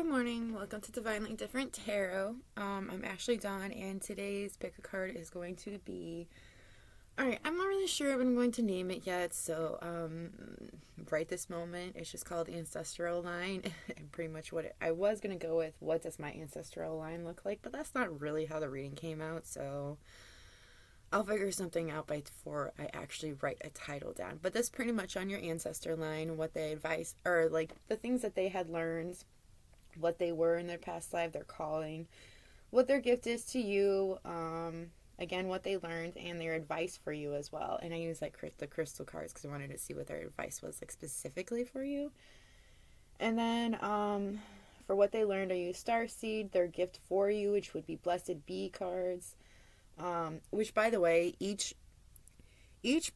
Good morning. Welcome to Divinely Different Tarot. I'm Ashley Dawn, and today's pick a card is going to be... Alright, I'm not really sure if I'm going to name it yet, so right this moment, it's just called Ancestral Line, and pretty much I was going to go with, what does my ancestral line look like, but that's not really how the reading came out, so I'll figure something out before I actually write a title down. But that's pretty much on your ancestor line, what they advise, or like the things that they had learned, what they were in their past life, their calling, what their gift is to you, again, what they learned, and their advice for you as well. And I use like the crystal cards because I wanted to see what their advice was like specifically for you. And then for what they learned, I use Starseed, their gift for you, which would be Blessed Bee cards, which, by the way, each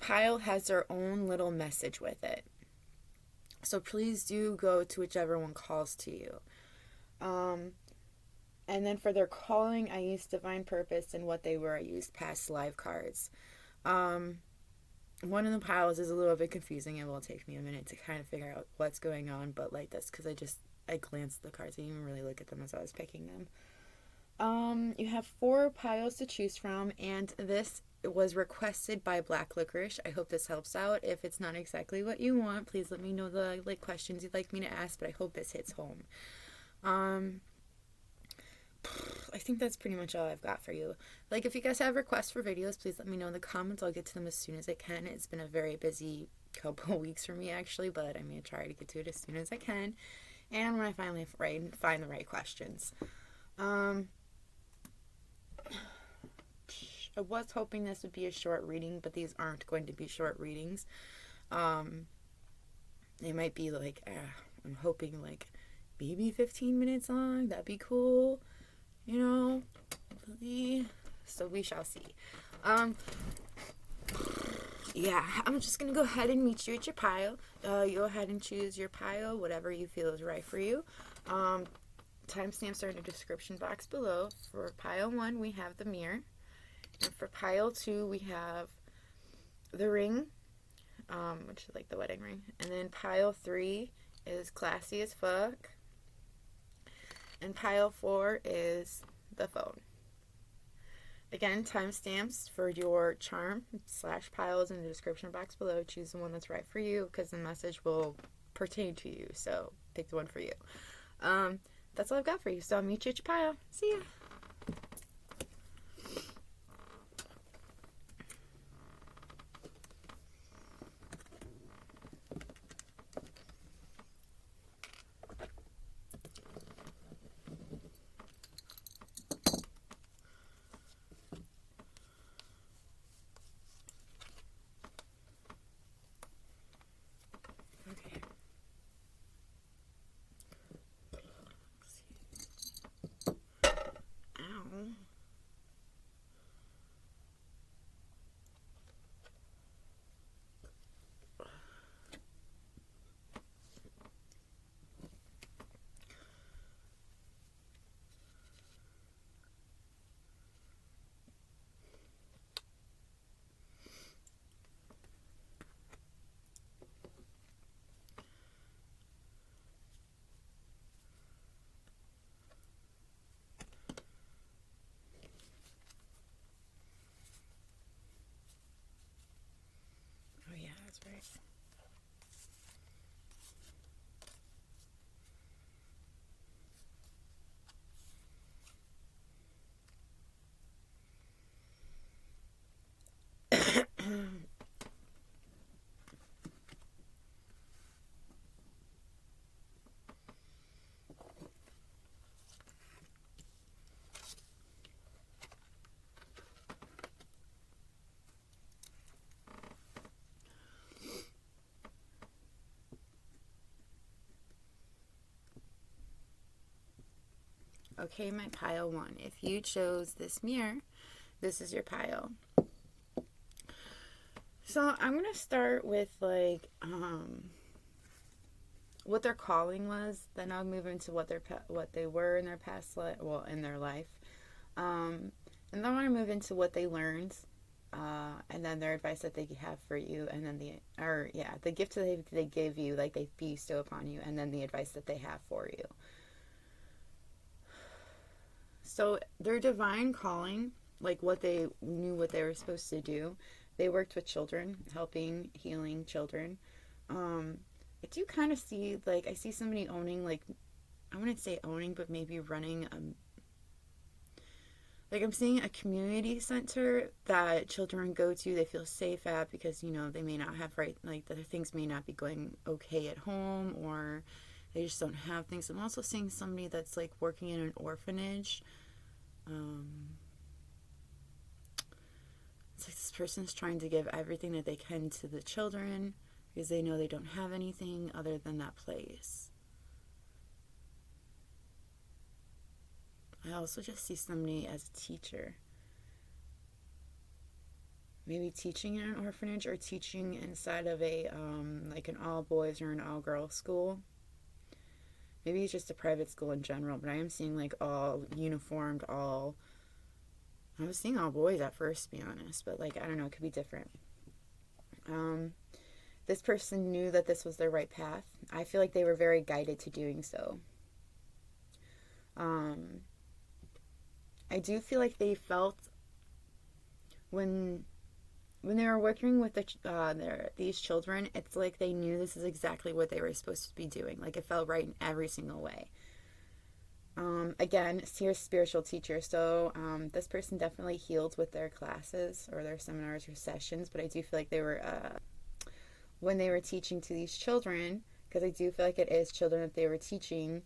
pile has their own little message with it. So please do go to whichever one calls to you. And then for their calling, I used Divine Purpose, and what they were, I used Past Life cards. One of the piles is a little bit confusing. It will take me a minute to kind of figure out what's going on, but like this, because I glanced at the cards. I didn't even really look at them as I was picking them. You have 4 piles to choose from, and this was requested by Black Licorice. I hope this helps out. If it's not exactly what you want, please let me know the questions you'd like me to ask, but I hope this hits home. I think that's pretty much all I've got for you. Like, if you guys have requests for videos, please let me know in the comments. I'll get to them as soon as I can. It's been a very busy couple of weeks for me, actually, but I'm going to try to get to it as soon as I can. And when I finally find the right questions. I was hoping this would be a short reading, but these aren't going to be short readings. They might be like, I'm hoping like maybe 15 minutes long. That'd be cool. You know, so we shall see. Yeah, I'm just going to go ahead and meet you at your pile. You go ahead and choose your pile, whatever you feel is right for you. Timestamps are in the description box below. For pile 1, we have the mirror. And for pile 2, we have the ring, which is like the wedding ring. And then pile 3 is classy as fuck. And pile 4 is the phone. Again, timestamps for your charm / piles in the description box below. Choose the one that's right for you because the message will pertain to you. So pick the one for you. That's all I've got for you. So I'll meet you at your pile. See ya. Oh yeah, that's right. Okay, my pile 1. If you chose this mirror, this is your pile. So I'm going to start with like what their calling was. Then I'll move into what they were in their past life, in their life. And then I want to move into what they learned, and then their advice that they have for you, and then the gift that they give you, like they bestow upon you, and then the advice that they have for you. So their divine calling, like what they knew what they were supposed to do, they worked with children, helping, healing children. Um, I do kind of see, like, I see somebody owning, like, I wouldn't say owning, but maybe running like I'm seeing a community center that children go to, they feel safe at because, they may not have like the things may not be going okay at home, or they just don't have things. I'm also seeing somebody that's like working in an orphanage. Um, it's like this person's trying to give everything that they can to the children because they know they don't have anything other than that place. I also just see somebody as a teacher. Maybe teaching in an orphanage or teaching inside of a, like an all boys or an all girls school. Maybe it's just a private school in general, but I am seeing like all uniformed, I was seeing all boys at first, to be honest, but like, I don't know, it could be different. This person knew that this was their right path. I feel like they were very guided to doing so. I do feel like they felt when they were working with these children, it's like they knew this is exactly what they were supposed to be doing. Like it felt right in every single way. Again, here's spiritual teacher. So this person definitely healed with their classes or their seminars or sessions, but I do feel like they were, when they were teaching to these children, because I do feel like it is children that they were teaching,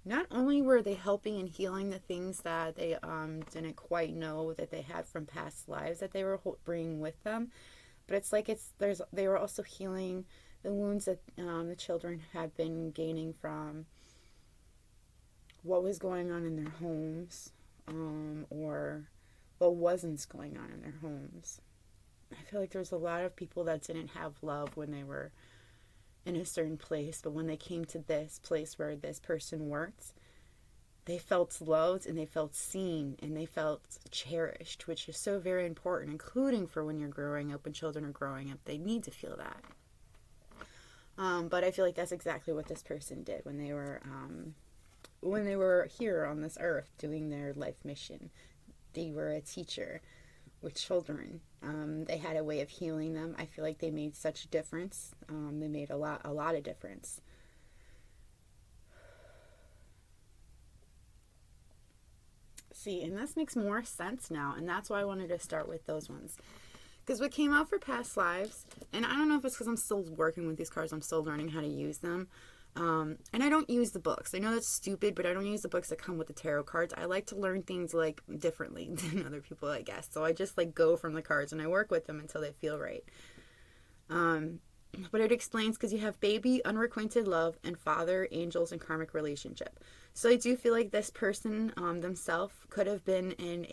not only were they helping and healing the things that they didn't quite know that they had from past lives that they were bringing with them, but it's like they were also healing the wounds that the children had been gaining from what was going on in their homes, or what wasn't going on in their homes. I feel like there's a lot of people that didn't have love when they were in a certain place, but when they came to this place where this person worked, they felt loved and they felt seen and they felt cherished, which is so very important, including for when you're growing up, when children are growing up, they need to feel that. But I feel like that's exactly what this person did when they were here on this earth doing their life mission. They were a teacher with children. They had a way of healing them. I feel like they made such a difference. They made a lot of difference. See, and this makes more sense now, and that's why I wanted to start with those ones. Because what came out for past lives, and I don't know if it's because I'm still working with these cards, I'm still learning how to use them. And I don't use the books. I know that's stupid, but I don't use the books that come with the tarot cards. I like to learn things like differently than other people, I guess. So I just like go from the cards and I work with them until they feel right. But it explains because you have baby, unrequited love, and father, angels, and karmic relationship. So I do feel like this person themselves could have been in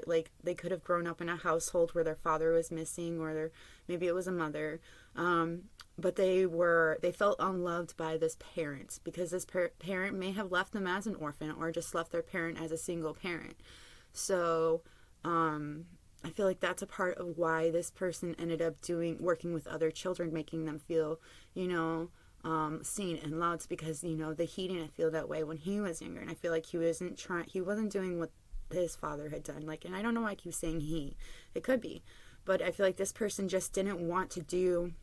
like they could have grown up in a household where their father was missing, or maybe it was a mother. But they felt unloved by this parent because this parent may have left them as an orphan or just left their parent as a single parent. So I feel like that's a part of why this person ended up working with other children, making them feel, seen and loved, because, he didn't feel that way when he was younger. And I feel like he wasn't doing what his father had done. Like, and I don't know why I keep saying it could be, but I feel like this person just didn't want to do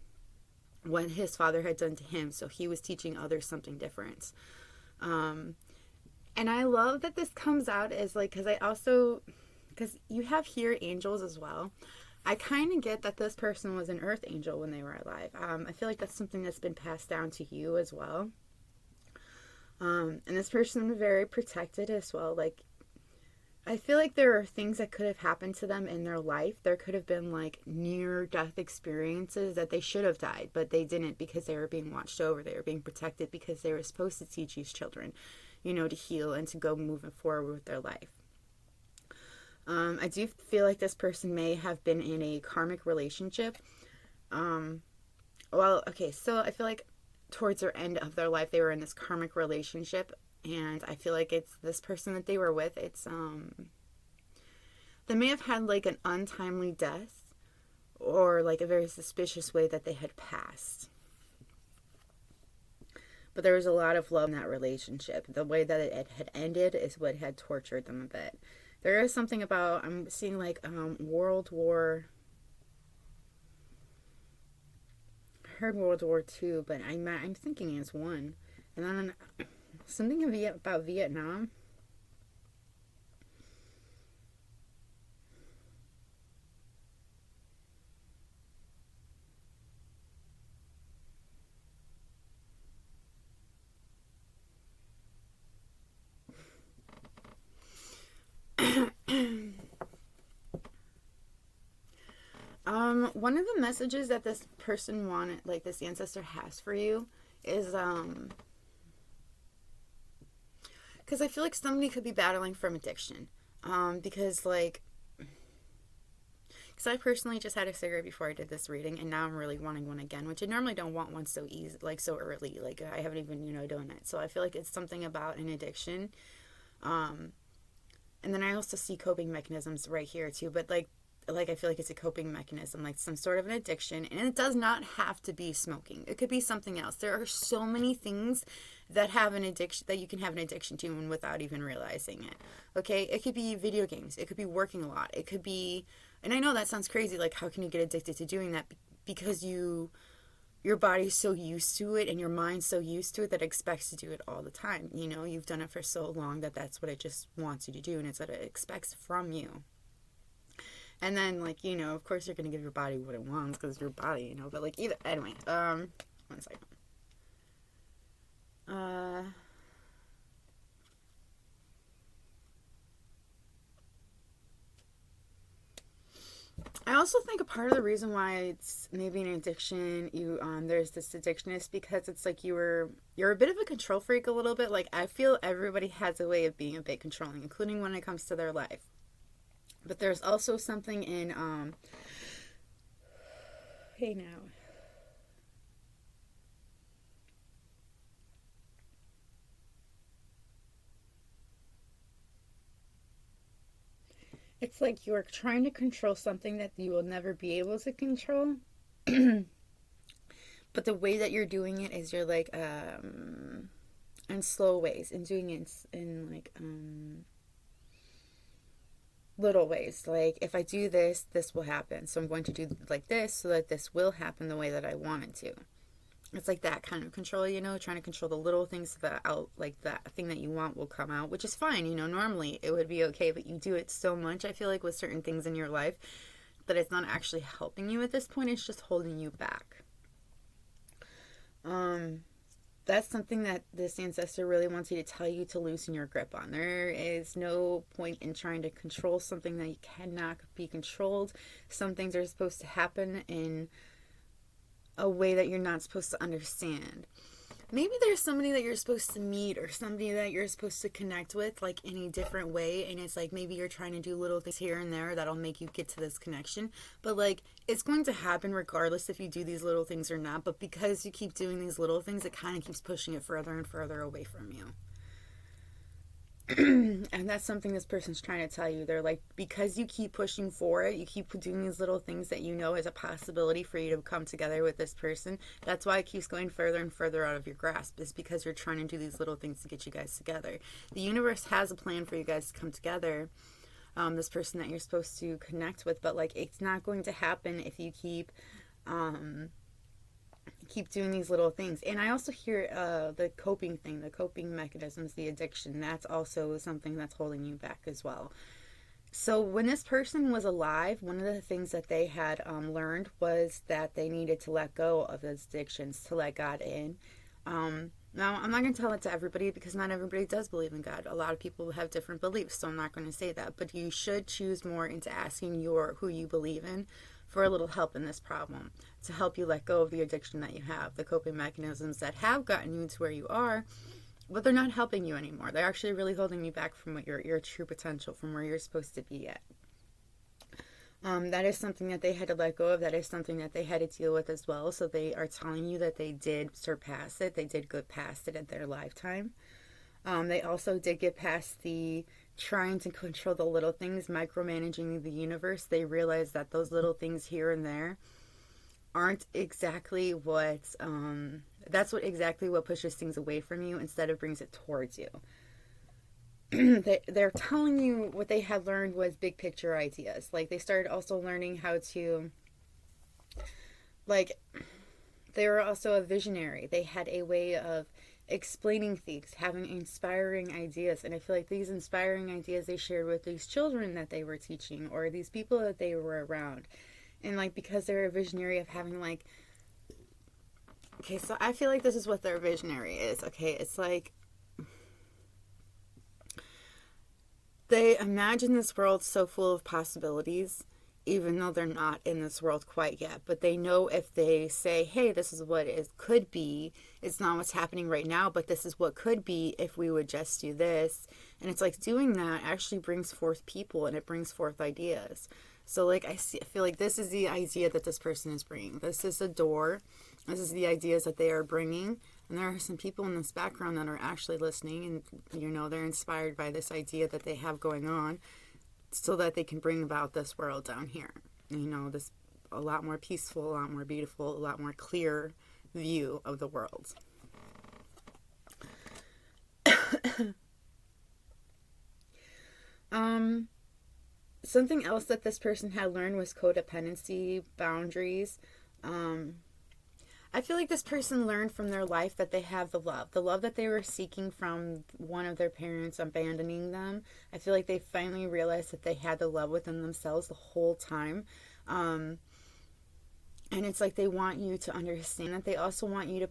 what his father had done to him. So he was teaching others something different. And I love that this comes out as like, because you have here angels as well. I kind of get that this person was an earth angel when they were alive. I feel like that's something that's been passed down to you as well. And this person was very protected as well. Like, I feel like there are things that could have happened to them in their life. There could have been like near-death experiences that they should have died, but they didn't because they were being watched over. They were being protected because they were supposed to teach these children, to heal and to go moving forward with their life. I do feel like this person may have been in a karmic relationship. So I feel like towards their end of their life, they were in this karmic relationship, and I feel like it's this person that they were with. It's, they may have had like an untimely death or like a very suspicious way that they had passed. But there was a lot of love in that relationship. The way that it had ended is what had tortured them a bit. There is something about, I'm seeing like World War, I heard World War II, but I'm thinking it's one. And then something about Vietnam. One of the messages that this person wanted, like this ancestor has for you, is because I feel like somebody could be battling from addiction. Because like, because I personally just had a cigarette before I did this reading, and now I'm really wanting one again, which I normally don't want one so easy, like so early. Like I haven't even done it, so I feel like it's something about an addiction. And then I also see coping mechanisms right here too, but like I feel like it's a coping mechanism, like some sort of an addiction, and it does not have to be smoking. It could be something else. There are so many things that have an addiction, that you can have an addiction to, and without even realizing it. Okay, it could be video games. It could be working a lot. It could be, and I know that sounds crazy. Like, how can you get addicted to doing that? Because your body's so used to it, and your mind's so used to it that it expects to do it all the time. You've done it for so long that that's what it just wants you to do, and it's what it expects from you. And then, like, of course you're going to give your body what it wants because it's your body, but, like, either, anyway, one second. I also think a part of the reason why it's maybe an addiction, there's this addiction, is because it's like you're a bit of a control freak a little bit. Like, I feel everybody has a way of being a bit controlling, including when it comes to their life. But there's also something in, hey now. It's like you're trying to control something that you will never be able to control. But the way that you're doing it is you're like, in slow ways, and doing it in like, little ways. Like, if I do this, this will happen. So I'm going to do like this so that this will happen the way that I want it to. It's like that kind of control, trying to control the little things so that like that thing that you want will come out, which is fine. Normally it would be okay, but you do it so much, I feel like, with certain things in your life that it's not actually helping you at this point. It's just holding you back. That's something that this ancestor really wants you to tell you to loosen your grip on. There is no point in trying to control something that you cannot be controlled. Some things are supposed to happen in a way that you're not supposed to understand. Maybe there's somebody that you're supposed to meet, or somebody that you're supposed to connect with, like, in a different way, and it's like maybe you're trying to do little things here and there that'll make you get to this connection, but like, it's going to happen regardless if you do these little things or not. But because you keep doing these little things, it kind of keeps pushing it further and further away from you. And that's something this person's trying to tell you. They're like, because you keep pushing for it, you keep doing these little things that is a possibility for you to come together with this person. That's why it keeps going further and further out of your grasp, is because you're trying to do these little things to get you guys together. The universe has a plan for you guys to come together, this person that you're supposed to connect with, but like, it's not going to happen if you keep doing these little things. And I also hear the coping thing, the coping mechanisms, the addiction. That's also something that's holding you back as well. So when this person was alive, one of the things that they had learned was that they needed to let go of those addictions, to let God in. Now, I'm not going to tell it to everybody, because not everybody does believe in God. A lot of people have different beliefs, so I'm not going to say that. But you should choose more into asking who you believe in for a little help in this problem, to help you let go of the addiction that you have, the coping mechanisms that have gotten you to where you are, but they're not helping you anymore. They're actually really holding you back from what your true potential, from where you're supposed to be at. That is something that they had to let go of. That is something that they had to deal with as well. So they are telling you that they did surpass it. They did get past it at their lifetime. They also did get past the trying to control the little things, micromanaging the universe. They realized that those little things here and there aren't exactly what That's exactly what pushes things away from you instead of brings it towards you. They're telling you what they had learned was big picture ideas. Like, they started also learning how to, like, they were also a visionary. They had a way of explaining things, having inspiring ideas. And I feel like these inspiring ideas they shared with these children that they were teaching or these people that they were around. And, like, because they're a visionary of having, like, okay, so I feel like this is what their visionary is. Okay, it's like they imagine this world so full of possibilities, even though they're not in this world quite yet. But they know if they say, hey, this is what it could be, it's not what's happening right now, but this is what could be if we would just do this. And it's like doing that actually brings forth people and it brings forth ideas. So, like, I feel like this is the idea that this person is bringing. This is a door. This is the ideas that they are bringing. And there are some people in this background that are actually listening and, you know, they're inspired by this idea that they have going on so that they can bring about this world down here. You know, this a lot more peaceful, a lot more beautiful, a lot more clear view of the world. Something else that this person had learned was codependency, boundaries. I feel like this person learned from their life that they have the love that they were seeking from one of their parents abandoning them. I feel like they finally realized that they had the love within themselves the whole time. And it's like they want you to understand that. They also want you to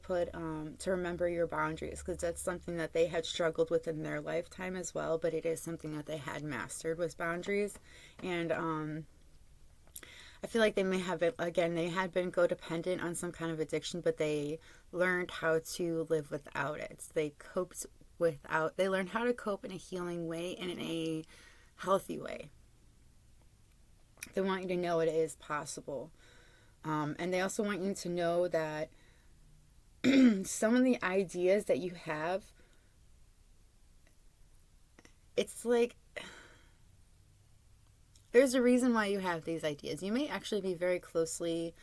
to remember your boundaries, because that's something that they had struggled with in their lifetime as well, but it is something that they had mastered, was boundaries. And I feel like they may have been, again, they had been codependent on some kind of addiction, but they learned how to live without it. They learned how to cope in a healing way and in a healthy way. They want you to know it is possible. And they also want you to know that some of the ideas that you have, it's like, there's a reason why you have these ideas. You may actually be very closely,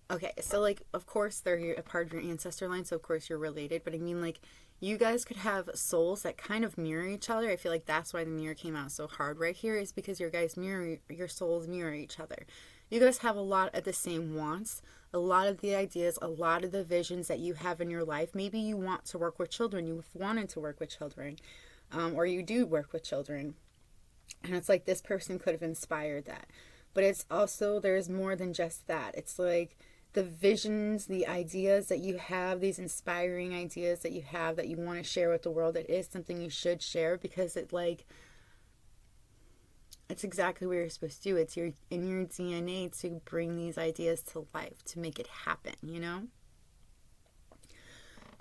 okay, so, like, of course, they're a part of your ancestor line, so of course you're related, but I mean, like, you guys could have souls that kind of mirror each other. I feel like that's why the mirror came out so hard right here, is because your souls mirror each other. You guys have a lot of the same wants, a lot of the ideas, a lot of the visions that you have in your life. Maybe you want to work with children. You've wanted to work with children, or you do work with children. And it's like this person could have inspired that. But it's also, there's more than just that. It's like the visions, the ideas that you have, these inspiring ideas that you have that you want to share with the world. It is something you should share, because it's exactly what you're supposed to do. It's in your DNA to bring these ideas to life, to make it happen, you know?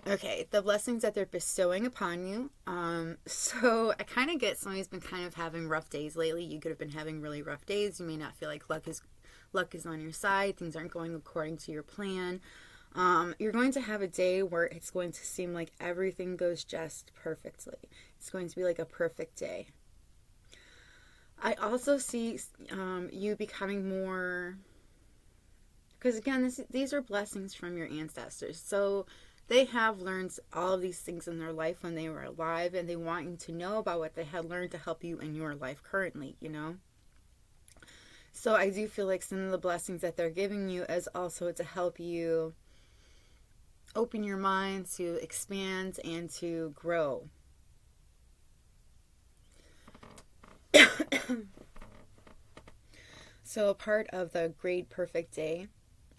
Okay, the blessings that they're bestowing upon you. So I kind of get somebody's been kind of having rough days lately. You could have been having really rough days. You may not feel like luck is on your side. Things aren't going according to your plan. You're going to have a day where it's going to seem like everything goes just perfectly. It's going to be like a perfect day. I also see you becoming more, because again, these are blessings from your ancestors. So they have learned all of these things in their life when they were alive, and they want you to know about what they had learned to help you in your life currently, you know? So I do feel like some of the blessings that they're giving you is also to help you open your mind, to expand, and to grow. So a part of the great perfect day,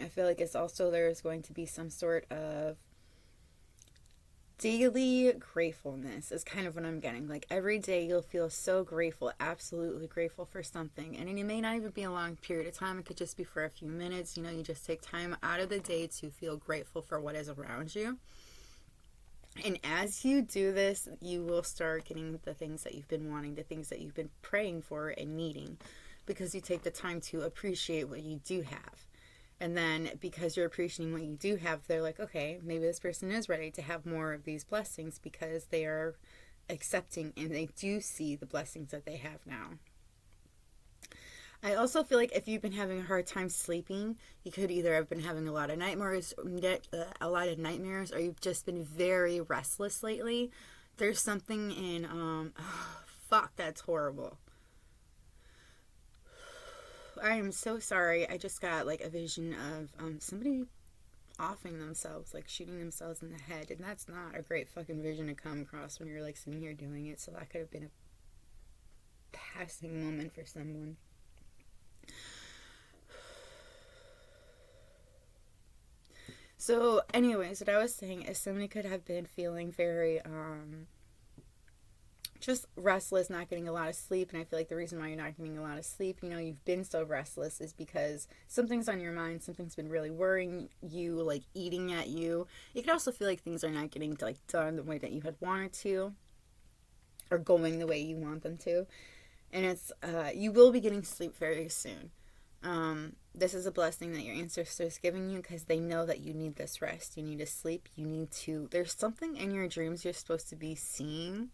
I feel like it's also there's going to be some sort of daily gratefulness is kind of what I'm getting. Like every day you'll feel so grateful, absolutely grateful for something. And it may not even be a long period of time. It could just be for a few minutes. You know, you just take time out of the day to feel grateful for what is around you. And as you do this, you will start getting the things that you've been wanting, the things that you've been praying for and needing, because you take the time to appreciate what you do have. And then because you're appreciating what you do have, they're like, okay, maybe this person is ready to have more of these blessings, because they are accepting and they do see the blessings that they have now. I also feel like if you've been having a hard time sleeping, you could either have been having a lot of nightmares, or you've just been very restless lately. There's something in, oh, fuck, that's horrible. I am so sorry. I just got like a vision of somebody offing themselves, like shooting themselves in the head, and that's not a great fucking vision to come across when you're like sitting here doing it. So that could have been a passing moment for someone. So, anyways, what I was saying is somebody could have been feeling very just restless, not getting a lot of sleep. And I feel like the reason why you're not getting a lot of sleep, you've been so restless, is because something's on your mind, something's been really worrying you, like eating at you. You could also feel like things are not getting like done the way that you had wanted to, or going the way you want them to. And it's you will be getting sleep very soon. This is a blessing that your ancestors giving you, because they know that you need this rest. You need to sleep. There's something in your dreams you're supposed to be seeing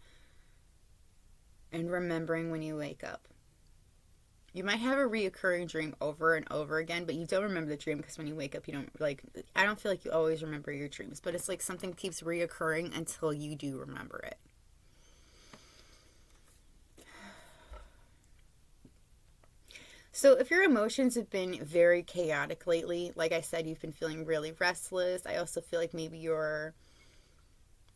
and remembering when you wake up. You might have a reoccurring dream over and over again, but you don't remember the dream, because when you wake up, you don't, like, I don't feel like you always remember your dreams, but it's like something keeps reoccurring until you do remember it. So if your emotions have been very chaotic lately, like I said, you've been feeling really restless. I also feel like maybe your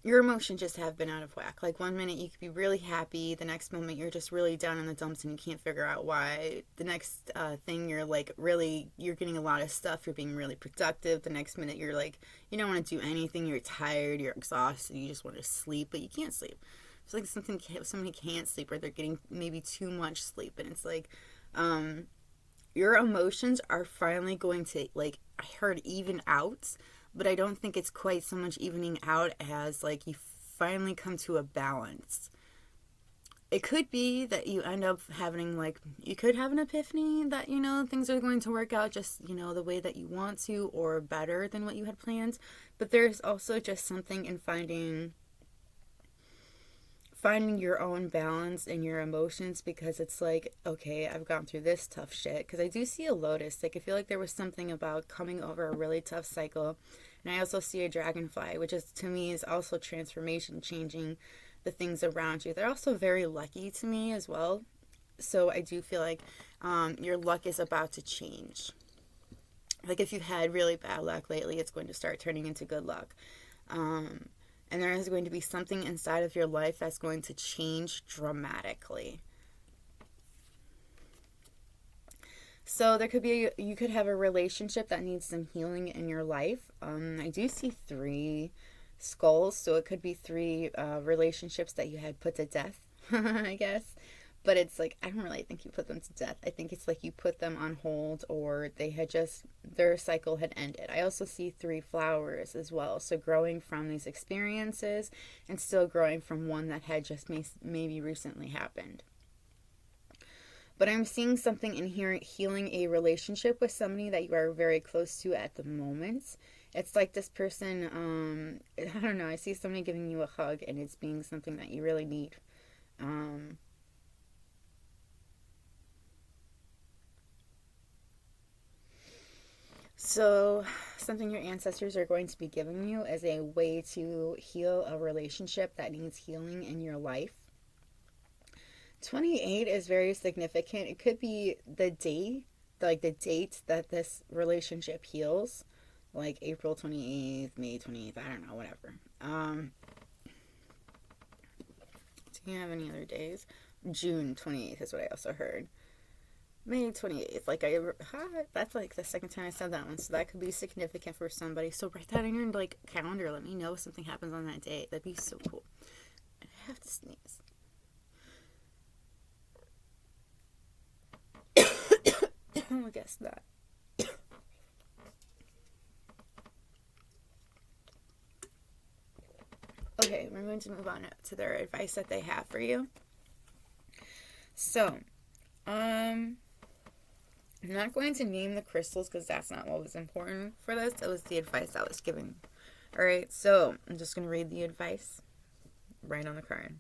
emotions just have been out of whack. Like one minute you could be really happy, the next moment you're just really down in the dumps and you can't figure out why. The next thing you're getting a lot of stuff, you're being really productive. The next minute you're like, you don't want to do anything, you're tired, you're exhausted, you just want to sleep, but you can't sleep. It's like somebody can't sleep, or they're getting maybe too much sleep, and it's like, your emotions are finally going to, like, I heard even out, but I don't think it's quite so much evening out as like you finally come to a balance. It could be that you end up having, like, you could have an epiphany that, things are going to work out just, the way that you want to, or better than what you had planned. But there's also just something in finding your own balance in your emotions, because it's like, okay, I've gone through this tough shit. Because I do see a lotus. Like, I feel like there was something about coming over a really tough cycle. And I also see a dragonfly, which is, to me, is also transformation, changing the things around you. They're also very lucky to me as well. So I do feel like your luck is about to change. Like, if you've had really bad luck lately, it's going to start turning into good luck. And there is going to be something inside of your life that's going to change dramatically. So you could have a relationship that needs some healing in your life. I do see 3 skulls, so it could be 3 relationships that you had put to death, I guess. But it's like, I don't really think you put them to death. I think it's like you put them on hold, or their cycle had ended. I also see 3 flowers as well. So growing from these experiences and still growing from one that had just maybe recently happened. But I'm seeing something in here, healing a relationship with somebody that you are very close to at the moment. It's like this person, I don't know, I see somebody giving you a hug, and it's being something that you really need. So something your ancestors are going to be giving you as a way to heal a relationship that needs healing in your life. 28 is very significant. It could be the date that this relationship heals, like April 28th, May 28th, I don't know, whatever. Do you have any other days? June 28th is what I also heard. May 28th, that's like the second time I said that one, so that could be significant for somebody. So write that in your, like, calendar. Let me know if something happens on that day. That'd be so cool. I have to sneeze. I guess that. Okay, we're going to move on to their advice that they have for you. So, I'm not going to name the crystals because that's not what was important for this. It was the advice I was giving. Alright, so I'm just going to read the advice right on the card.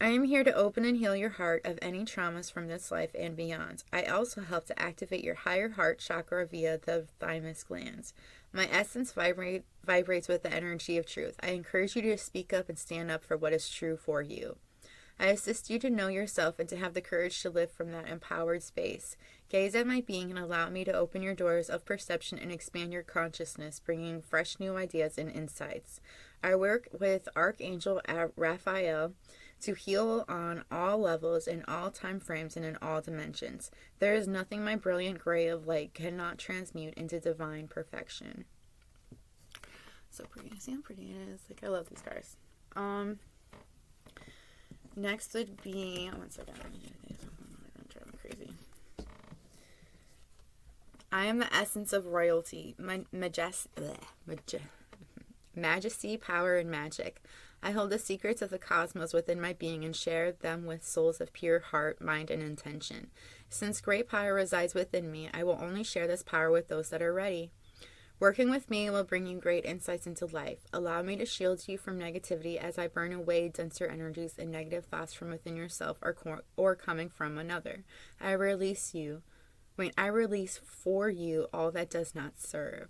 I am here to open and heal your heart of any traumas from this life and beyond. I also help to activate your higher heart chakra via the thymus glands. My essence vibrates with the energy of truth. I encourage you to speak up and stand up for what is true for you. I assist you to know yourself and to have the courage to live from that empowered space. Gaze at my being and allow me to open your doors of perception and expand your consciousness, bringing fresh new ideas and insights. I work with Archangel Raphael to heal on all levels, in all time frames, and in all dimensions. There is nothing my brilliant gray of light cannot transmute into divine perfection. So pretty. See how pretty it is? Like, I love these cards. Next would be, one second, I'm driving me crazy. I am the essence of royalty, majesty, power, and magic. I hold the secrets of the cosmos within my being and share them with souls of pure heart, mind, and intention. Since great power resides within me, I will only share this power with those that are ready. Working with me will bring you great insights into life. Allow me to shield you from negativity as I burn away denser energies and negative thoughts from within yourself or coming from another. I release for you all that does not serve.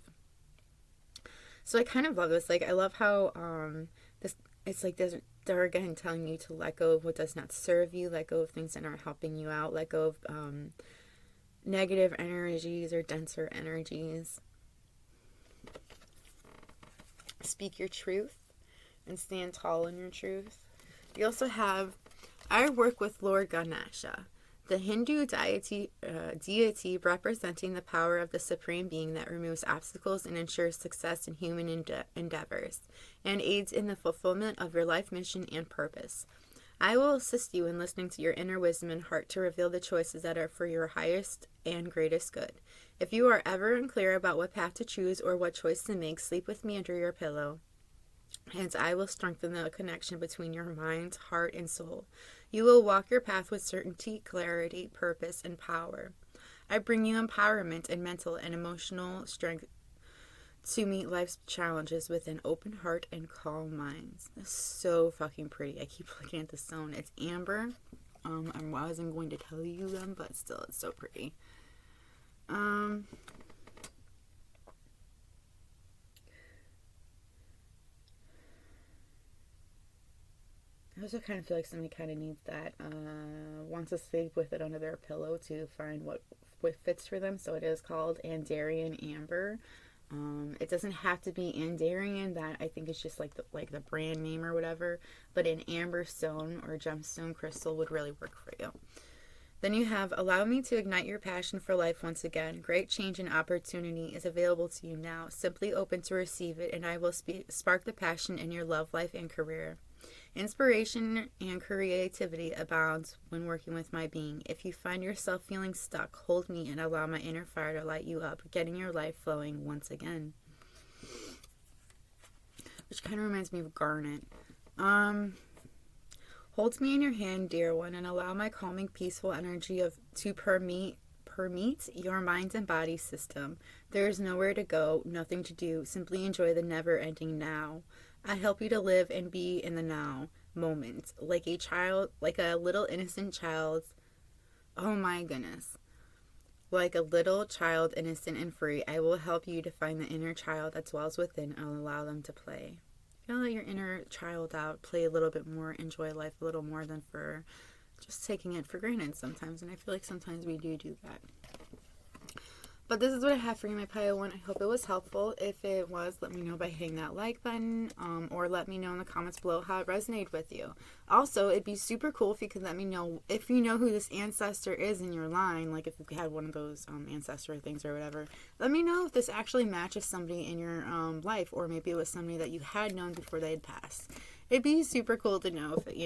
So I kind of love this. Like, I love how it's like they're again telling you to let go of what does not serve you, let go of things that aren't helping you out, let go of negative energies or denser energies. Speak your truth and stand tall in your truth. You also have, I work with Lord Ganesha, the Hindu deity representing the power of the Supreme Being that removes obstacles and ensures success in human endeavors, and aids in the fulfillment of your life mission and purpose. I will assist you in listening to your inner wisdom and heart to reveal the choices that are for your highest and greatest good. If you are ever unclear about what path to choose or what choice to make, sleep with me under your pillow, and I will strengthen the connection between your mind, heart, and soul. You will walk your path with certainty, clarity, purpose, and power. I bring you empowerment and mental and emotional strength to meet life's challenges with an open heart and calm minds. It's so fucking pretty. I keep looking at the stone. It's amber. I wasn't going to tell you them, but still, it's so pretty. I also kind of feel like somebody kind of needs that, wants to sleep with it under their pillow to find what fits for them. So it is called Andarian Amber. It doesn't have to be Andarian. That I think is just like the brand name or whatever. But an amber stone or gemstone crystal would really work for you. Then you have, allow me to ignite your passion for life once again. Great change and opportunity is available to you now. Simply open to receive it, and I will spark the passion in your love life and career. Inspiration and creativity abounds when working with my being. If you find yourself feeling stuck, hold me and allow my inner fire to light you up, getting your life flowing once again. Which kind of reminds me of garnet. Hold me in your hand, dear one, and allow my calming, peaceful energy to permeate your mind and body system. There is nowhere to go, nothing to do. Simply enjoy the never-ending now. I help you to live and be in the now moment, like a little innocent child. Oh my goodness. Like a little child, innocent and free, I will help you to find the inner child that dwells within and allow them to play. Let your inner child out, play a little bit more, enjoy life a little more than for just taking it for granted sometimes. And I feel like sometimes we do that. But this is what I have for you, my pile one. I hope it was helpful. If it was, let me know by hitting that like button, or let me know in the comments below how it resonated with you. Also, it'd be super cool if you could let me know if you know who this ancestor is in your line, like if you had one of those ancestor things or whatever. Let me know if this actually matches somebody in your life, or maybe it was somebody that you had known before they had passed. It'd be super cool to know if it,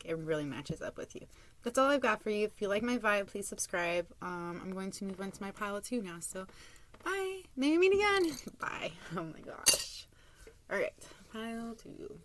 it really matches up with you. That's all I've got for you. If you like my vibe, please subscribe. I'm going to move on to my pile 2 now. So, bye. Maybe meet again. Bye. Oh my gosh. All right. Pile 2.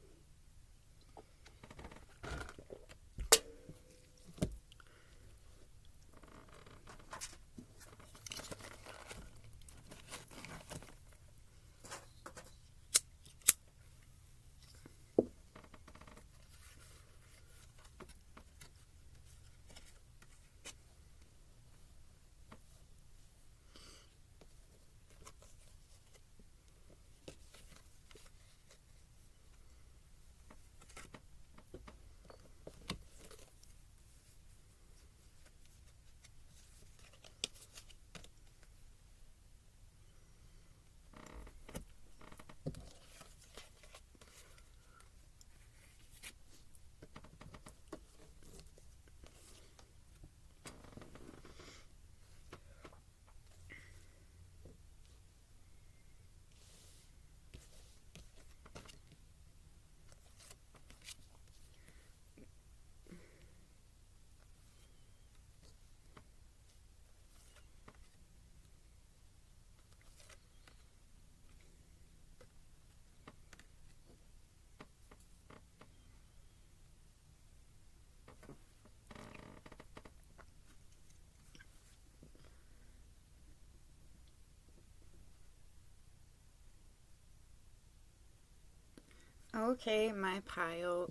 Okay, my pile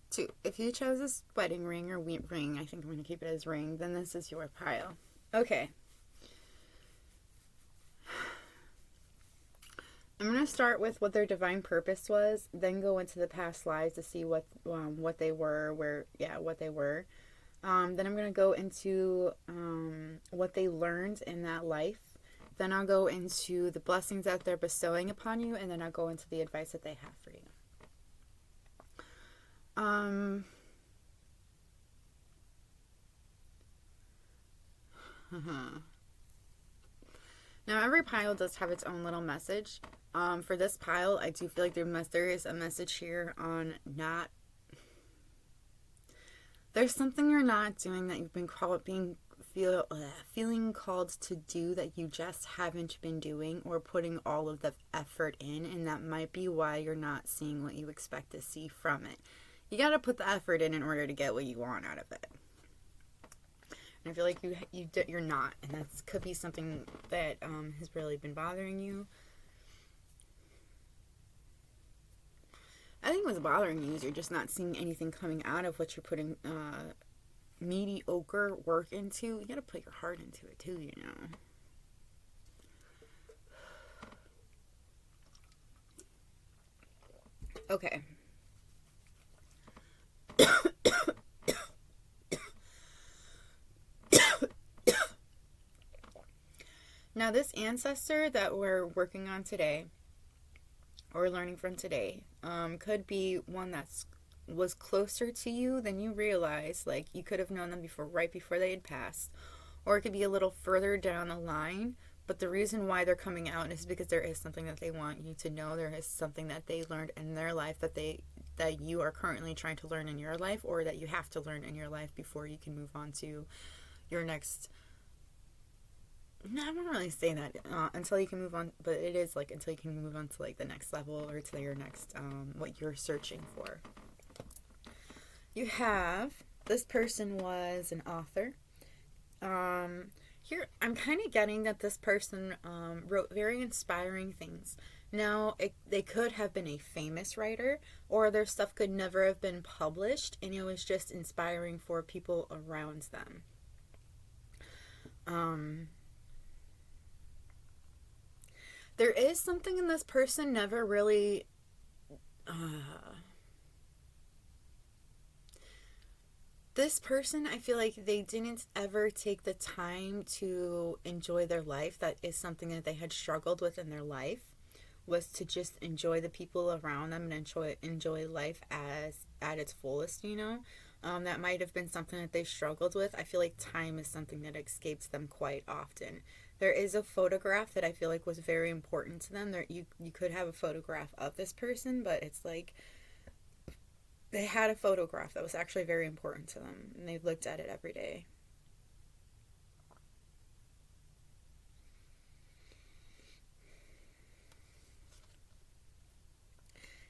2. If you chose this wedding ring or wheat ring, I think I'm going to keep it as ring, then this is your pile. Okay. I'm going to start with what their divine purpose was, then go into the past lives to see what they were, what they were. Then I'm going to go into what they learned in that life. Then I'll go into the blessings that they're bestowing upon you, and then I'll go into the advice that they have for you. Now, every pile does have its own little message. For this pile, I do feel like there is a message here on not... There's something you're not doing that you've been feeling called to do that you just haven't been doing or putting all of the effort in, and that might be why you're not seeing what you expect to see from it. You got to put the effort in order to get what you want out of it. And I feel like you're not, and that could be something that has really been bothering you. I think what's bothering you is you're just not seeing anything coming out of what you're putting mediocre work into. You gotta put your heart into it too, you know. Okay. Now, this ancestor that we're working on today, or learning from today, could be one was closer to you than you realize. Like, you could have known them right before they had passed, or it could be a little further down the line. But the reason why they're coming out is because there is something that they want you to know. There is something that they learned in their life that you are currently trying to learn in your life, or that you have to learn in your life before you can move on to your next. No, I won't really say that until you can move on, but it is like until you can move on to like the next level or to your next, what you're searching for. You have, this person was an author. Here, I'm kind of getting that this person wrote very inspiring things. Now, they could have been a famous writer, or their stuff could never have been published, and it was just inspiring for people around them. There is something in this person never really... This person, I feel like they didn't ever take the time to enjoy their life. That is something that they had struggled with in their life, was to just enjoy the people around them and enjoy life at its fullest, you know? That might have been something that they struggled with. I feel like time is something that escapes them quite often. There is a photograph that I feel like was very important to them. You could have a photograph of this person, but it's like they had a photograph that was actually very important to them, and they looked at it every day.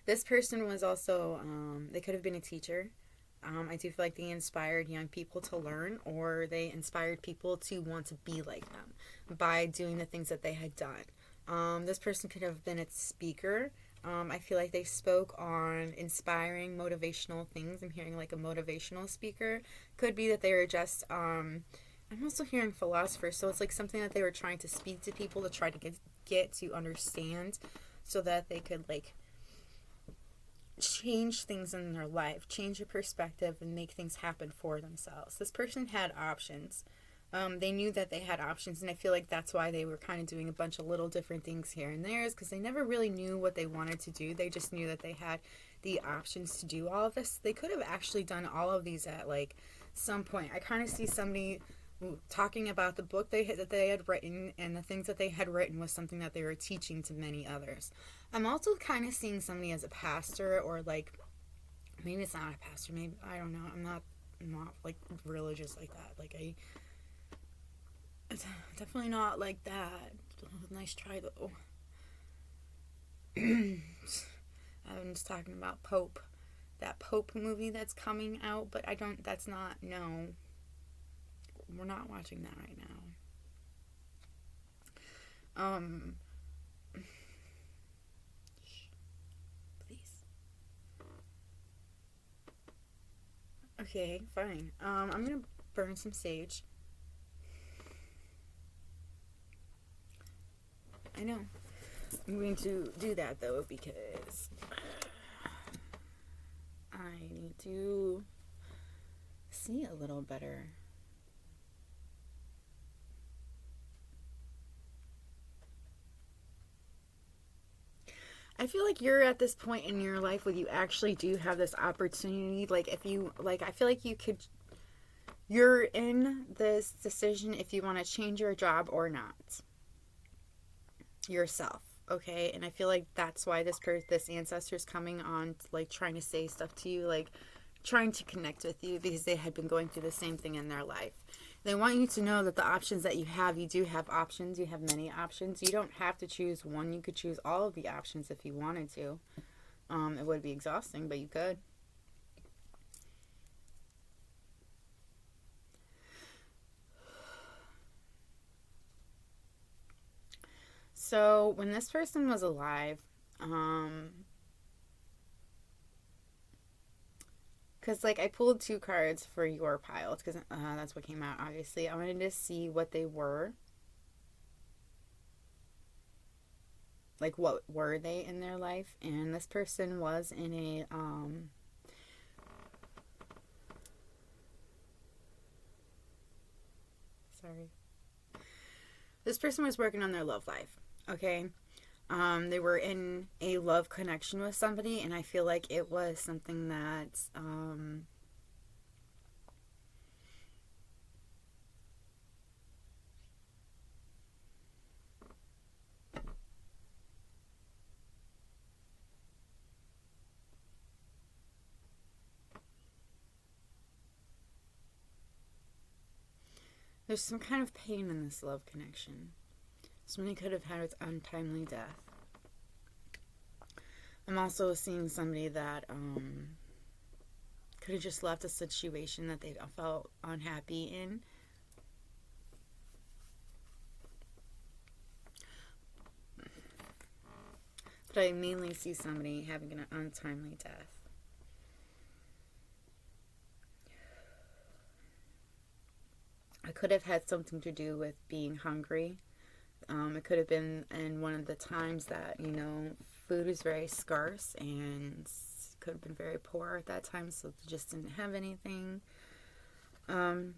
This person was also, they could have been a teacher. I do feel like they inspired young people to learn, or they inspired people to want to be like them by doing the things that they had done. This person could have been a speaker. I feel like they spoke on inspiring, motivational things. I'm hearing like a motivational speaker. Could be that they were just, I'm also hearing philosophers, so it's like something that they were trying to speak to people to try to get to understand, so that they could like change things in their life, change their perspective, and make things happen for themselves. This person had options. They knew that they had options, and I feel like that's why they were kind of doing a bunch of little different things here and there, is because they never really knew what they wanted to do. They just knew that they had the options to do all of this. They could have actually done all of these at like some point. I kind of see somebody talking about the book that they had written, and the things that they had written was something that they were teaching to many others. I'm also kind of seeing somebody as a pastor, or like maybe it's not a pastor, maybe, I don't know, I'm not like religious like that. Like it's definitely not like that. Nice try though. I'm just talking about Pope, that Pope movie that's coming out, but no, we're not watching that right now. Please. Okay, fine. I'm gonna burn some sage. I know. I'm going to do that though because I need to see a little better. I feel like you're at this point in your life where you actually do have this opportunity. Like, if you, like, I feel like you're in this decision if you want to change your job or not. Yourself. Okay. And I feel like that's why this ancestor's coming on, like, trying to say stuff to you, like, trying to connect with you because they had been going through the same thing in their life. They want you to know that the options that you do have options. You have many options. You don't have to choose one. You could choose all of the options if you wanted to. It would be exhausting, but you could. So when this person was alive, because, like, I pulled 2 cards for your pile because that's what came out, obviously. I wanted to see what they were. Like, what were they in their life? And this person was in a, sorry. This person was working on their love life, okay? They were in a love connection with somebody, and I feel like it was something that, there's some kind of pain in this love connection. Somebody could have had its untimely death. I'm also seeing somebody that could have just left a situation that they felt unhappy in. But I mainly see somebody having an untimely death. It could have had something to do with being hungry. It could have been in one of the times that, food is very scarce and could have been very poor at that time, so they just didn't have anything. I'm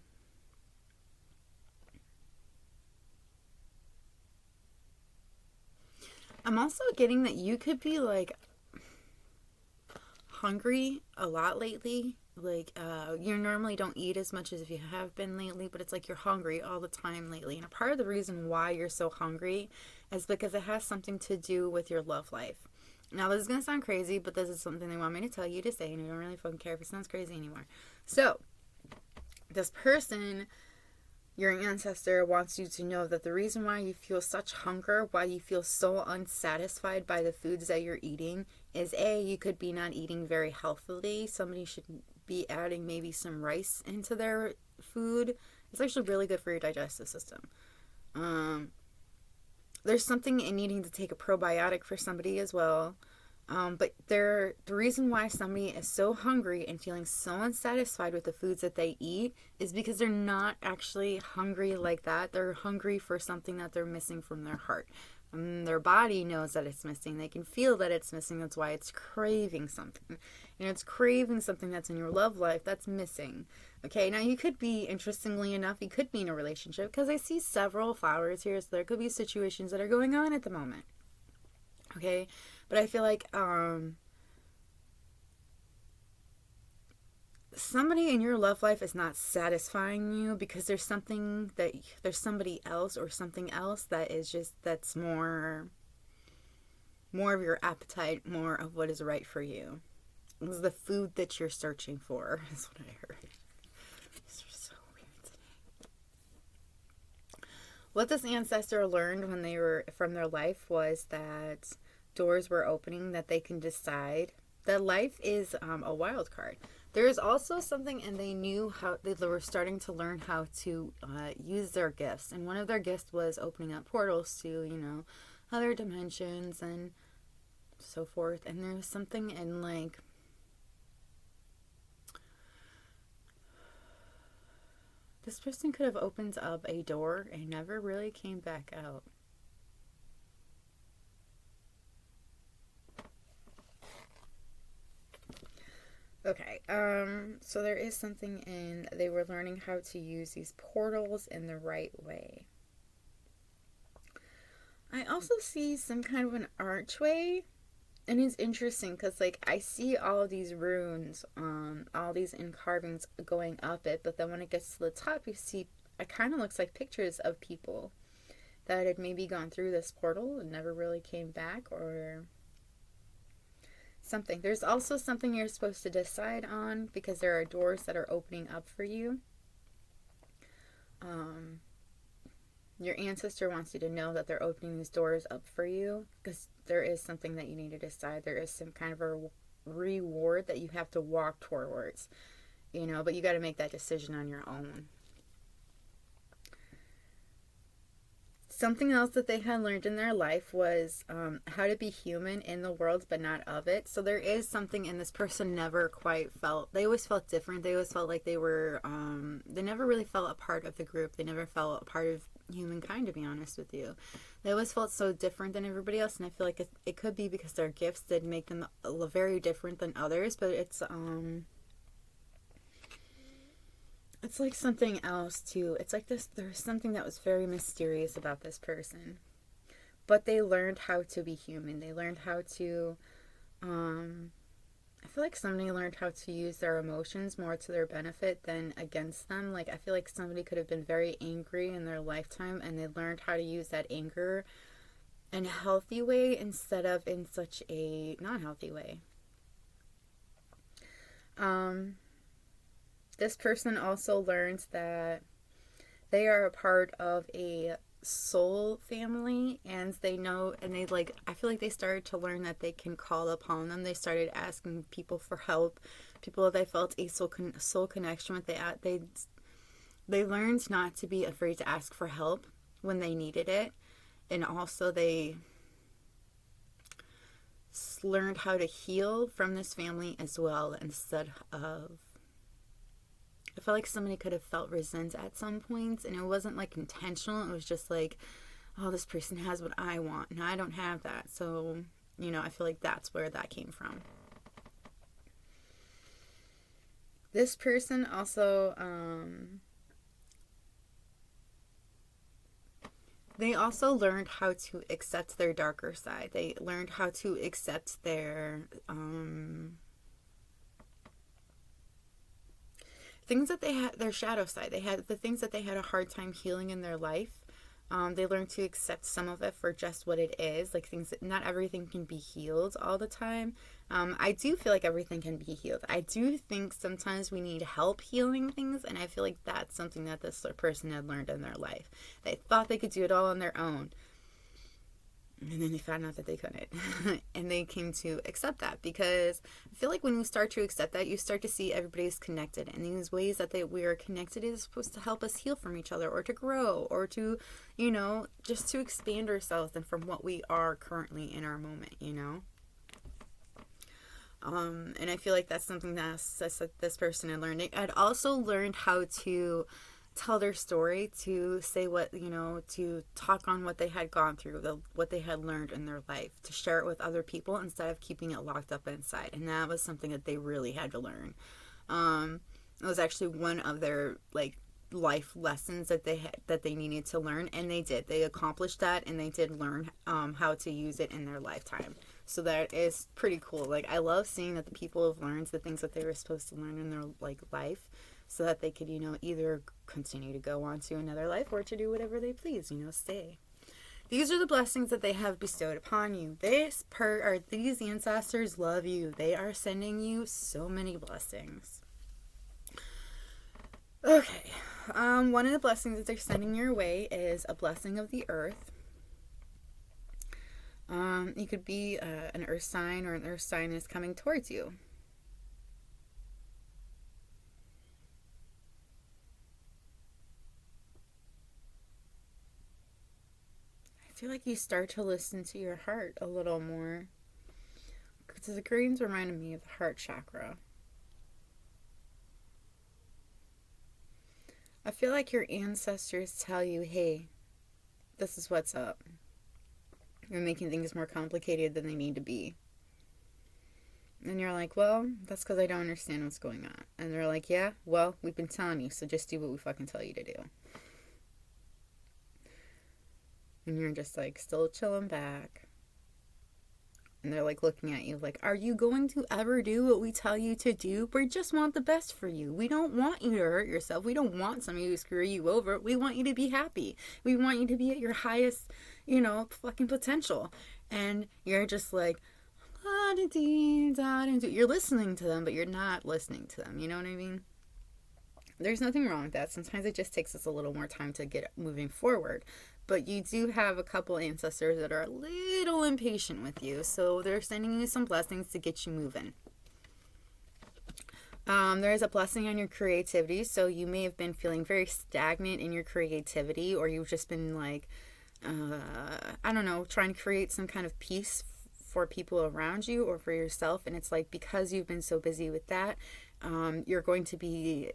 also getting that you could be, like, hungry a lot lately. Like, you normally don't eat as much as if you have been lately, but it's like you're hungry all the time lately. And a part of the reason why you're so hungry is because it has something to do with your love life. Now, this is going to sound crazy, but this is something they want me to tell you to say, and I don't really fucking care if it sounds crazy anymore. So, this person, your ancestor, wants you to know that the reason why you feel such hunger, why you feel so unsatisfied by the foods that you're eating, is A, you could be not eating very healthily. Somebody should be adding maybe some rice into their food. It's actually really good for your digestive system. There's something in needing to take a probiotic for somebody as well. But the reason why somebody is so hungry and feeling so unsatisfied with the foods that they eat is because they're not actually hungry like that. They're hungry for something that they're missing from their heart. Their body knows that it's missing. They can feel that it's missing. That's why it's craving something. And it's craving something that's in your love life that's missing. Okay, now you could be, interestingly enough, you could be in a relationship because I see several flowers here. So there could be situations that are going on at the moment. Okay, but I feel like somebody in your love life is not satisfying you because there's somebody else or something else that is just, that's more of your appetite, more of what is right for you. It's the food that you're searching for, is what I heard. This is so weird today. What this ancestor learned when they were from their life was that doors were opening, that they can decide that life is a wild card. There is also something, and they knew how, they were starting to learn how to use their gifts. And one of their gifts was opening up portals to, other dimensions and so forth. And there's something in, like, This person could have opened up a door and never really came back out. Okay, so there is something in, they were learning how to use these portals in the right way. I also see some kind of an archway, and it's interesting because, like, I see all of these runes, all these carvings going up it, but then when it gets to the top, you see, it kind of looks like pictures of people that had maybe gone through this portal and never really came back, or something. There's also something you're supposed to decide on because there are doors that are opening up for you. Your ancestor wants you to know that they're opening these doors up for you because there is something that you need to decide. There is some kind of a reward that you have to walk towards, but you got to make that decision on your own. Something else that they had learned in their life was how to be human in the world, but not of it. So there is something in this person never quite felt, they always felt different. They always felt like they were, they never really felt a part of the group. They never felt a part of humankind, to be honest with you. They always felt so different than everybody else. And I feel like it could be because their gifts did make them very different than others, but it's like something else too. It's like this, there's something that was very mysterious about this person. But they learned how to be human. They learned how to, I feel like somebody learned how to use their emotions more to their benefit than against them. Like, I feel like somebody could have been very angry in their lifetime and they learned how to use that anger in a healthy way instead of in such a non-healthy way. This person also learns that they are a part of a soul family, and they know, and they like, I feel like they started to learn that they can call upon them. They started asking people for help, people that they felt a soul connection with. They learned not to be afraid to ask for help when they needed it, and also they learned how to heal from this family as well instead of, I feel like somebody could have felt resent at some points, and it wasn't like intentional. It was just like, oh, this person has what I want and I don't have that. So, I feel like that's where that came from. This person also, they also learned how to accept their darker side. They learned how to accept their, things that they had, their shadow side. They had the things that they had a hard time healing in their life. They learned to accept some of it for just what it is. Like, things that not everything can be healed all the time. I do feel like everything can be healed. I do think sometimes we need help healing things, and I feel like that's something that this person had learned in their life. They thought they could do it all on their own, and then they found out that they couldn't. And they came to accept that, because I feel like when you start to accept that, you start to see everybody's connected. And these ways that we are connected is supposed to help us heal from each other, or to grow, or to, just to expand ourselves and from what we are currently in our moment, And I feel like that's something that this person had learned. I'd also learned how to tell their story, to say what, to talk on what they had gone through, what they had learned in their life, to share it with other people instead of keeping it locked up inside. And that was something that they really had to learn. It was actually one of their life lessons that they needed to learn, and they did. They accomplished that, and they did learn how to use it in their lifetime. So that is pretty cool. I love seeing that the people have learned the things that they were supposed to learn in their life, so that they could, either continue to go on to another life or to do whatever they please, stay. These are the blessings that they have bestowed upon you. These ancestors love you. They are sending you so many blessings. Okay. One of the blessings that they're sending your way is a blessing of the earth. You could be an earth sign, or an earth sign is coming towards you. I feel like you start to listen to your heart a little more, because the greens reminded me of the heart chakra. I feel like your ancestors tell you, hey, this is what's up. You're making things more complicated than they need to be. And you're like, well, that's because I don't understand what's going on. And they're like, yeah, well, we've been telling you, so just do what we fucking tell you to do. And you're just like still chilling back. And they're like looking at you like, are you going to ever do what we tell you to do? We just want the best for you. We don't want you to hurt yourself. We don't want somebody to screw you over. We want you to be happy. We want you to be at your highest, fucking potential. And you're just like, you're listening to them, but you're not listening to them. You know what I mean? There's nothing wrong with that. Sometimes it just takes us a little more time to get moving forward. But you do have a couple ancestors that are a little impatient with you. So they're sending you some blessings to get you moving. There is a blessing on your creativity. So you may have been feeling very stagnant in your creativity. Or you've just been like, trying to create some kind of peace for people around you or for yourself. And it's like, because you've been so busy with that, you're going to be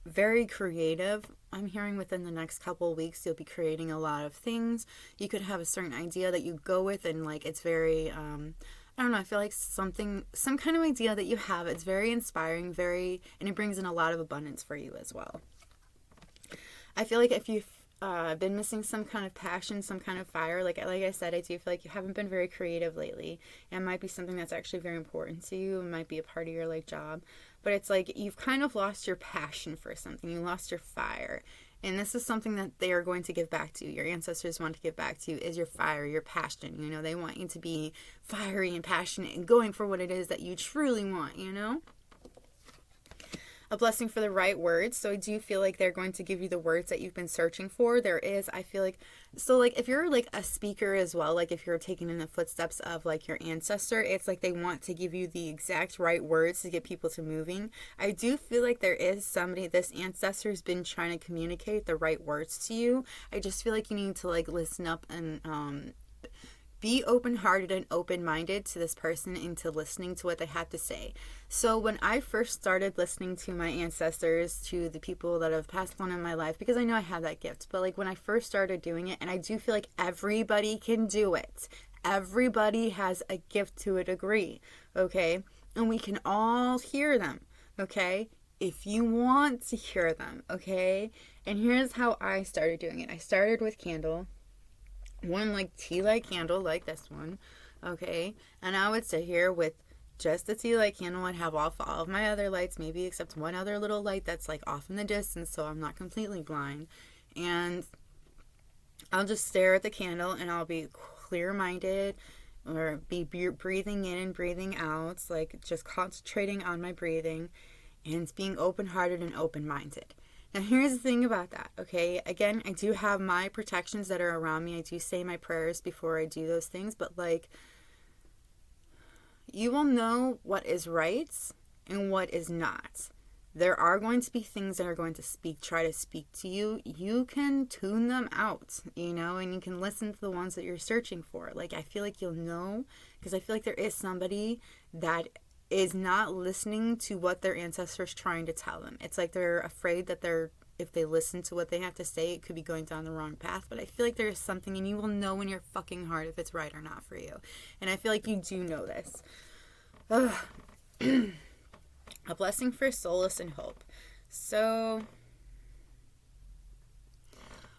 very creative. I'm hearing within the next couple of weeks you'll be creating a lot of things. You could have a certain idea that you go with, and like it's very I feel like some kind of idea that you have, it's very inspiring, and it brings in a lot of abundance for you as well. I feel like if you've been missing some kind of passion, some kind of fire, like I said, I do feel like you haven't been very creative lately. And it might be something that's actually very important to you. It might be a part of your job. But it's like you've kind of lost your passion for something. You lost your fire. And this is something that they are going to give back to you. Your ancestors want to give back to you is your fire, your passion. They want you to be fiery and passionate and going for what it is that you truly want, A blessing for the right words. So I do feel like they're going to give you the words that you've been searching for. I feel like, if you're like a speaker as well, like if you're taking in the footsteps of like your ancestor, it's like they want to give you the exact right words to get people to moving. I do feel like there is somebody, this ancestor's been trying to communicate the right words to you. I just feel like you need to like listen up and, be open-hearted and open-minded to this person and to listening to what they have to say. So when I first started listening to my ancestors, to the people that have passed on in my life, because I know I have that gift, but like when I first started doing it, and I do feel like everybody can do it. Everybody has a gift to a degree, okay? And we can all hear them, okay? If you want to hear them, okay? And here's how I started doing it. I started with candle. One like tea light candle like this one, okay, and I would sit here with just the tea light candle and have off all of my other lights, maybe except one other little light that's like off in the distance so I'm not completely blind, and I'll just stare at the candle and I'll be clear-minded or be breathing in and breathing out, like just concentrating on my breathing and being open-hearted and open-minded. Now, here's the thing about that, okay? Again, I do have my protections that are around me. I do say my prayers before I do those things, but, like, you will know what is right and what is not. There are going to be things that are going to try to speak to you. You can tune them out, and you can listen to the ones that you're searching for. Like, I feel like you'll know, because I feel like there is somebody that is not listening to what their ancestors trying to tell them. It's like they're afraid that if they listen to what they have to say, it could be going down the wrong path. But I feel like there is something, and you will know in your fucking heart if it's right or not for you. And I feel like you do know this. A blessing for solace and hope. So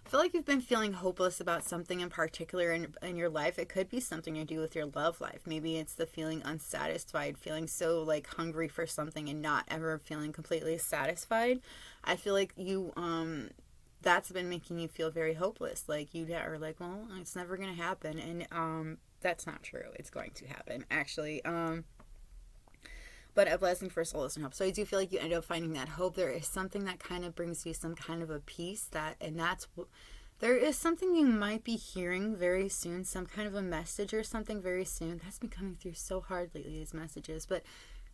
I feel like you've been feeling hopeless about something in particular in your life. It could be something to do with your love life. Maybe it's the feeling unsatisfied, feeling so like hungry for something and not ever feeling completely satisfied. I feel like you that's been making you feel very hopeless. Like you are like, well, it's never going to happen. And that's not true. It's going to happen, actually. But a blessing for solace and hope. So I do feel like you end up finding that hope. There is something that kind of brings you some kind of a peace there is something you might be hearing very soon, some kind of a message or something very soon. That's been coming through so hard lately, these messages. But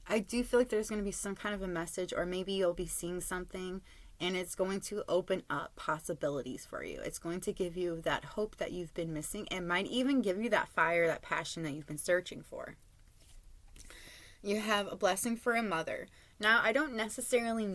I do feel like there's going to be some kind of a message, or maybe you'll be seeing something and it's going to open up possibilities for you. It's going to give you that hope that you've been missing. It might even give you that fire, that passion that you've been searching for. You have a blessing for a mother. Now, I don't necessarily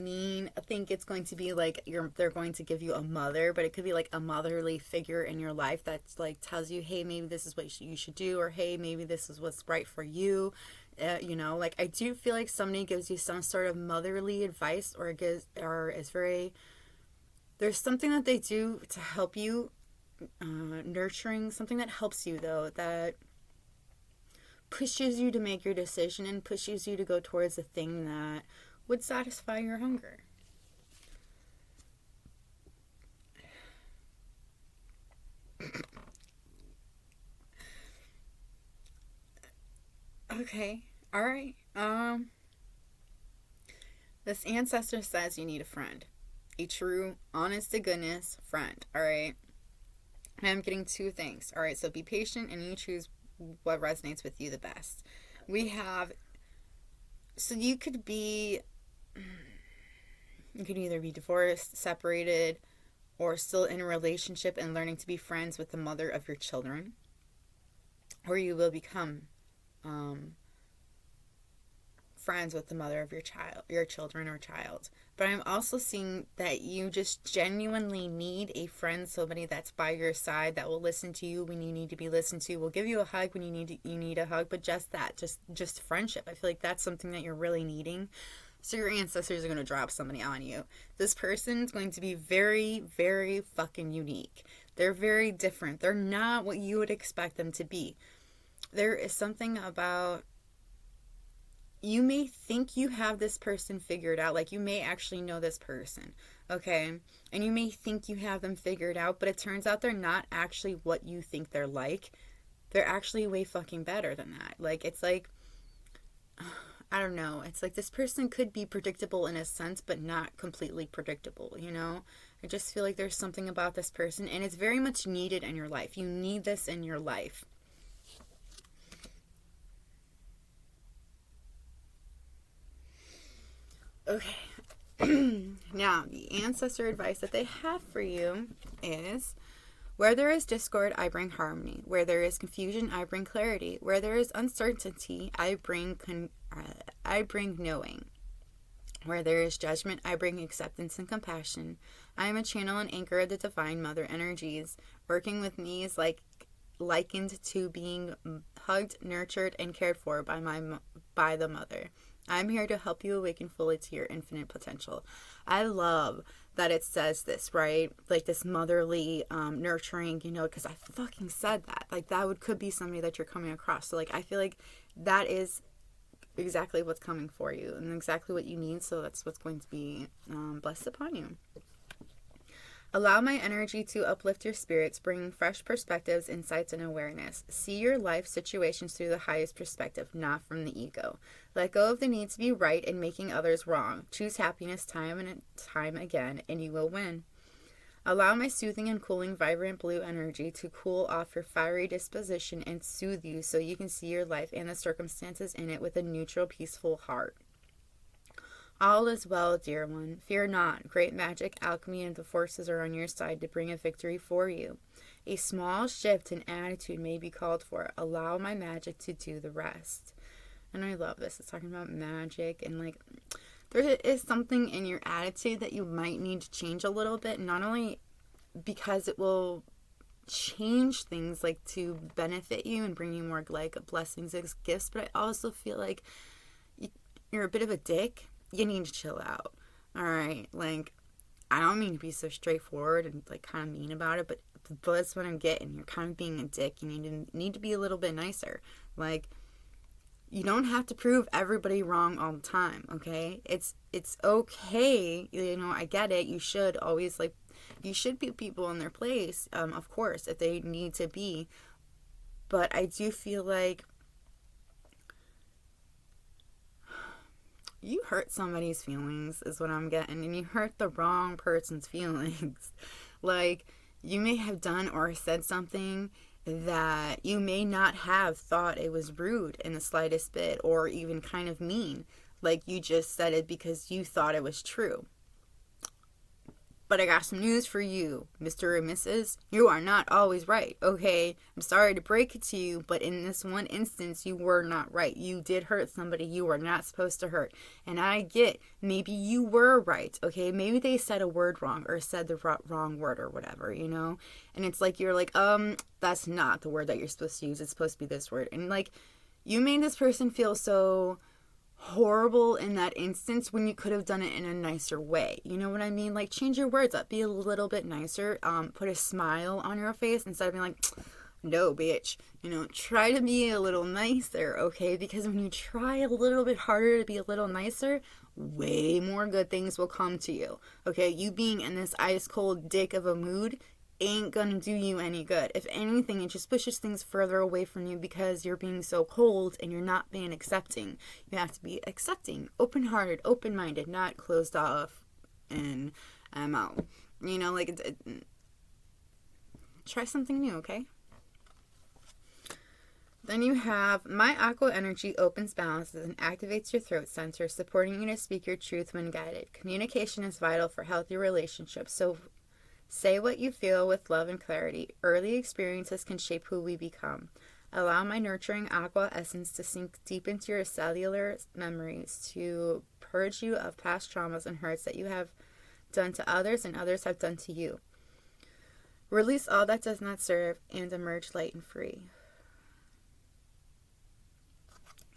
think it's going to be like they're going to give you a mother, but it could be like a motherly figure in your life that's like tells you, hey, maybe this is what you should do, or hey, maybe this is what's right for you. Like I do feel like somebody gives you some sort of motherly advice, or is very, there's something that they do to help you, nurturing, something that helps you though, that pushes you to make your decision and pushes you to go towards the thing that would satisfy your hunger. Okay. All right. This ancestor says you need a friend. A true, honest to goodness friend. All right. I'm getting two things. All right. So be patient and you choose what resonates with you the best. So you could either be divorced, separated, or still in a relationship and learning to be friends with the mother of your children, or you will become friends with the mother of your children or child. But I'm also seeing that you just genuinely need a friend, somebody that's by your side, that will listen to you when you need to be listened to, will give you a hug when you need a hug, but just friendship. I feel like that's something that you're really needing. So your ancestors are going to drop somebody on you. This person's going to be very, very fucking unique. They're very different. They're not what you would expect them to be. There is something about, you may think you have this person figured out, like you may actually know this person, okay? And you may think you have them figured out, but it turns out they're not actually what you think they're like. They're actually way fucking better than that. Like, it's like, I don't know. It's like this person could be predictable in a sense, but not completely predictable, you know? I just feel like there's something about this person, and it's very much needed in your life. You need this in your life. Okay. Now, the ancestor advice that they have for you is, where there is discord, I bring harmony. Where there is confusion, I bring clarity. Where there is uncertainty, I bring knowing. Where there is judgment, I bring acceptance and compassion. I am a channel and anchor of the divine mother energies. Working with me is likened to being hugged, nurtured, and cared for by the mother. I'm here to help you awaken fully to your infinite potential. I love that it says this, right? Like this motherly, nurturing, because I fucking said that. Like that could be somebody that you're coming across. So like, I feel like that is exactly what's coming for you and exactly what you need. So that's what's going to be blessed upon you. Allow my energy to uplift your spirits, bringing fresh perspectives, insights, and awareness. See your life situations through the highest perspective, not from the ego. Let go of the need to be right and making others wrong. Choose happiness time and time again, and you will win. Allow my soothing and cooling, vibrant blue energy to cool off your fiery disposition and soothe you so you can see your life and the circumstances in it with a neutral, peaceful heart. All is well, dear one. Fear not. Great magic, alchemy, and the forces are on your side to bring a victory for you. A small shift in attitude may be called for. Allow my magic to do the rest. And I love this. It's talking about magic and like there is something in your attitude that you might need to change a little bit, not only because it will change things like to benefit you and bring you more like blessings and gifts, but I also feel like you're a bit of a dick. You need to chill out. All right. Like, I don't mean to be so straightforward and like kind of mean about it, but that's what I'm getting. You're kind of being a dick. You need to be a little bit nicer. Like, you don't have to prove everybody wrong all the time. Okay. It's okay. I get it. You should always you should put people in their place. Of course, if they need to be, but I do feel like you hurt somebody's feelings is what I'm getting, and you hurt the wrong person's feelings. Like, you may have done or said something that you may not have thought it was rude in the slightest bit or even kind of mean. Like, you just said it because you thought it was true. But I got some news for you, Mr. and Mrs. You are not always right, okay? I'm sorry to break it to you, but in this one instance, you were not right. You did hurt somebody you were not supposed to hurt. And I get, maybe you were right, okay? Maybe they said a word wrong or said the wrong word or whatever, you know? And it's like, you're like, that's not the word that you're supposed to use. It's supposed to be this word. And like, you made this person feel so horrible in that instance when you could have done it in a nicer way. You know what I mean? Like, change your words up, be a little bit nicer, put a smile on your face instead of being like, no bitch, you know, try to be a little nicer, okay? Because when you try a little bit harder to be a little nicer, way more good things will come to you, okay? You being in this ice cold dick of a mood ain't gonna do you any good. If anything, it just pushes things further away from you because you're being so cold and you're not being accepting. You have to be accepting, open-hearted, open-minded, not closed off and I'm out. You know, like, try something new, okay? Then you have, my aqua energy opens, balances, and activates your throat center, supporting you to speak your truth when guided. Communication is vital for healthy relationships, so say what you feel with love and clarity. Early experiences can shape who we become. Allow my nurturing aqua essence to sink deep into your cellular memories, to purge you of past traumas and hurts that you have done to others and others have done to you. Release all that does not serve and emerge light and free.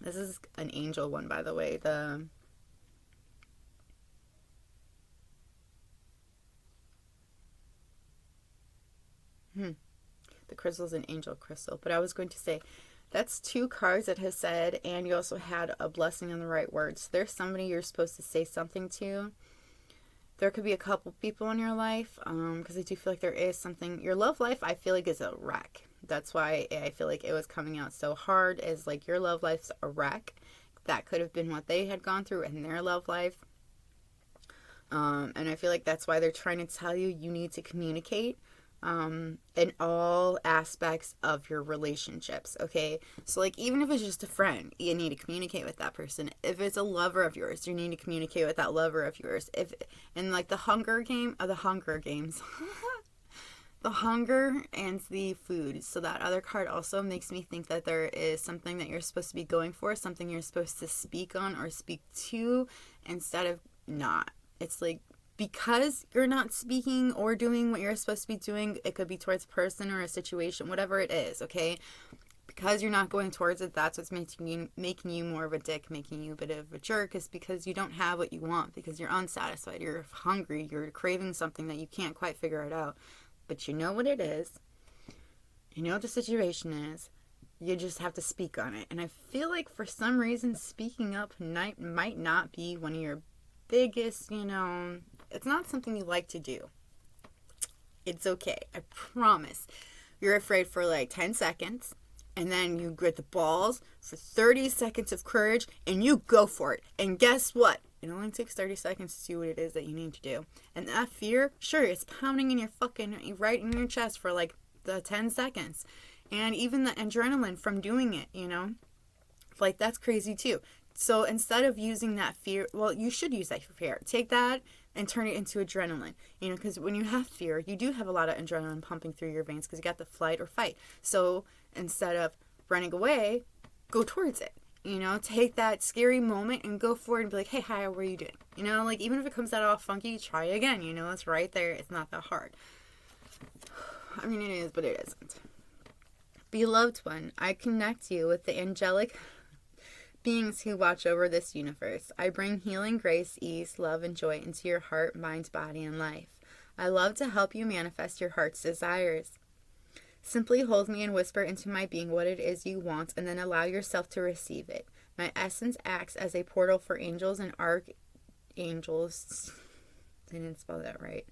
This is an angel one, by the way. The crystal is an angel crystal. But I was going to say, that's 2 cards that has said, and you also had a blessing on the right words. There's somebody you're supposed to say something to. There could be a couple people in your life, because I do feel like there is something. Your love life, I feel like, is a wreck. That's why I feel like it was coming out so hard, is like your love life's a wreck. That could have been what they had gone through in their love life. And I feel like that's why they're trying to tell you need to communicate in all aspects of your relationships, okay? So, like, even if it's just a friend, you need to communicate with that person. If it's a lover of yours, you need to communicate with that lover of yours. If, in, like, the Hunger Games, the hunger and the food. So that other card also makes me think that there is something that you're supposed to be going for, something you're supposed to speak on or speak to instead of not. It's like, because you're not speaking or doing what you're supposed to be doing, it could be towards a person or a situation, whatever it is, okay? Because you're not going towards it, that's what's making you more of a dick, making you a bit of a jerk, is because you don't have what you want, because you're unsatisfied, you're hungry, you're craving something that you can't quite figure it out. But you know what it is. You know what the situation is. You just have to speak on it. And I feel like for some reason speaking up might not be one of your biggest, it's not something you like to do. It's okay. I promise. You're afraid for like 10 seconds. And then you get the balls for 30 seconds of courage. And you go for it. And guess what? It only takes 30 seconds to do what it is that you need to do. And that fear, sure, it's pounding in your right in your chest for like the 10 seconds. And even the adrenaline from doing it, like that's crazy too. So instead of using that fear, well, you should use that fear. Take that and turn it into adrenaline, because when you have fear, you do have a lot of adrenaline pumping through your veins because you got the flight or fight. So instead of running away, go towards it. Take that scary moment and go forward and be like, hey, hi, how are you doing? Like, even if it comes out all funky, try again. It's right there. It's not that hard. I mean, it is, but it isn't. Beloved one, I connect you with the angelic beings who watch over this universe. I bring healing, grace, ease, love, and joy into your heart, mind, body, and life. I love to help you manifest your heart's desires. Simply hold me and whisper into my being what it is you want, and then allow yourself to receive it. My essence acts as a portal for angels and archangels, I didn't spell that right,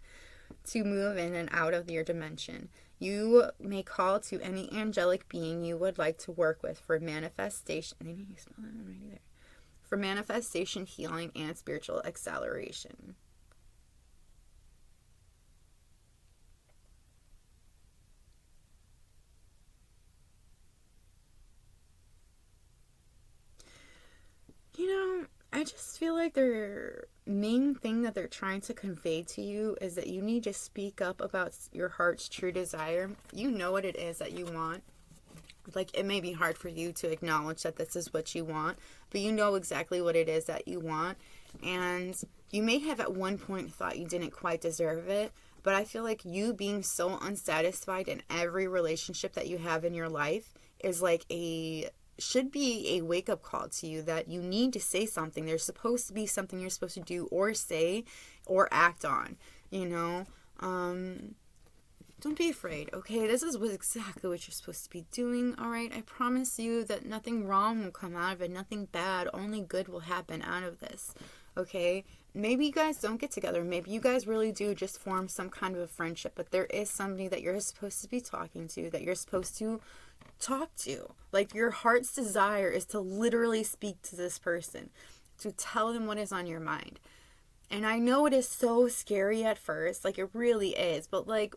to move in and out of your dimension. You may call to any angelic being you would like to work with for manifestation. I didn't spell that right either. For manifestation, healing, and spiritual acceleration. I just feel like main thing that they're trying to convey to you is that you need to speak up about your heart's true desire. You know what it is that you want. Like, it may be hard for you to acknowledge that this is what you want, but you know exactly what it is that you want. And you may have at one point thought you didn't quite deserve it, but I feel like you being so unsatisfied in every relationship that you have in your life is like should be a wake-up call to you that you need to say something. There's supposed to be something you're supposed to do or say or act on, you know? Don't be afraid, okay? This is exactly what you're supposed to be doing, all right? I promise you that nothing wrong will come out of it, nothing bad, only good will happen out of this, okay? Maybe you guys don't get together. Maybe you guys really do just form some kind of a friendship, but there is somebody that you're supposed to be talking to, that you're supposed to talk to. Like, your heart's desire is to literally speak to this person, to tell them what is on your mind. And I know it is so scary at first, like, it really is, but like,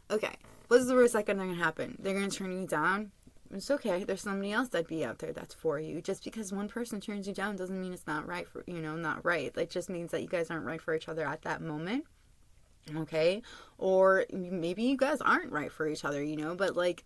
okay, what's the worst that's going to happen? They're going to turn you down? It's okay. There's somebody else that'd be out there that's for you. Just because one person turns you down doesn't mean it's not right for, not right. It just means that you guys aren't right for each other at that moment. Okay? Or maybe you guys aren't right for each other, but like,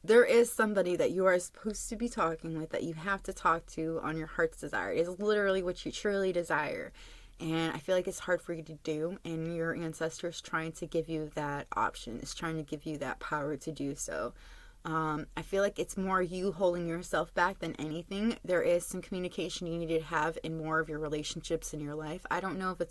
there is somebody that you are supposed to be talking with, that you have to talk to on your heart's desire. It is literally what you truly desire. And I feel like it's hard for you to do, and your ancestor is trying to give you that option. It's trying to give you that power to do so. I feel like it's more you holding yourself back than anything. There is some communication you need to have in more of your relationships in your life. I don't know if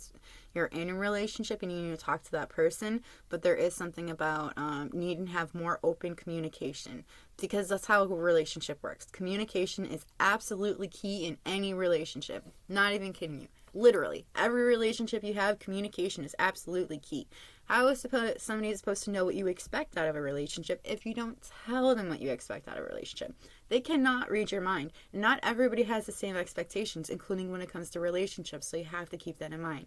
you're in a relationship and you need to talk to that person, but there is something about needing to have more open communication, because that's how a relationship works. Communication is absolutely key in any relationship. Not even kidding you. Literally, every relationship you have, communication is absolutely key. How is somebody supposed to know what you expect out of a relationship if you don't tell them what you expect out of a relationship? They cannot read your mind. Not everybody has the same expectations, including when it comes to relationships, so you have to keep that in mind.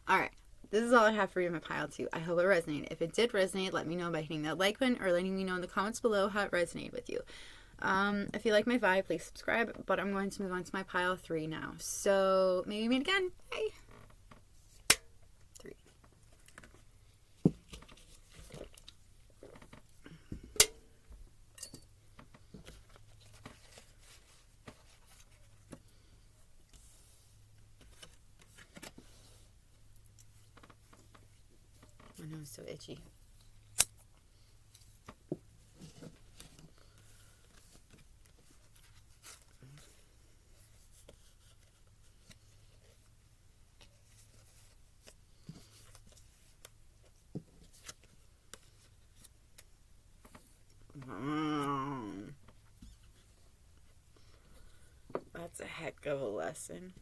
Alright, this is all I have for you in my pile 2. I hope it resonated. If it did resonate, let me know by hitting that like button or letting me know in the comments below how it resonated with you. If you like my vibe, please subscribe, but I'm going to move on to my pile 3 now. So, maybe meet again. Bye. 3. My nose is so itchy. That's a heck of a lesson.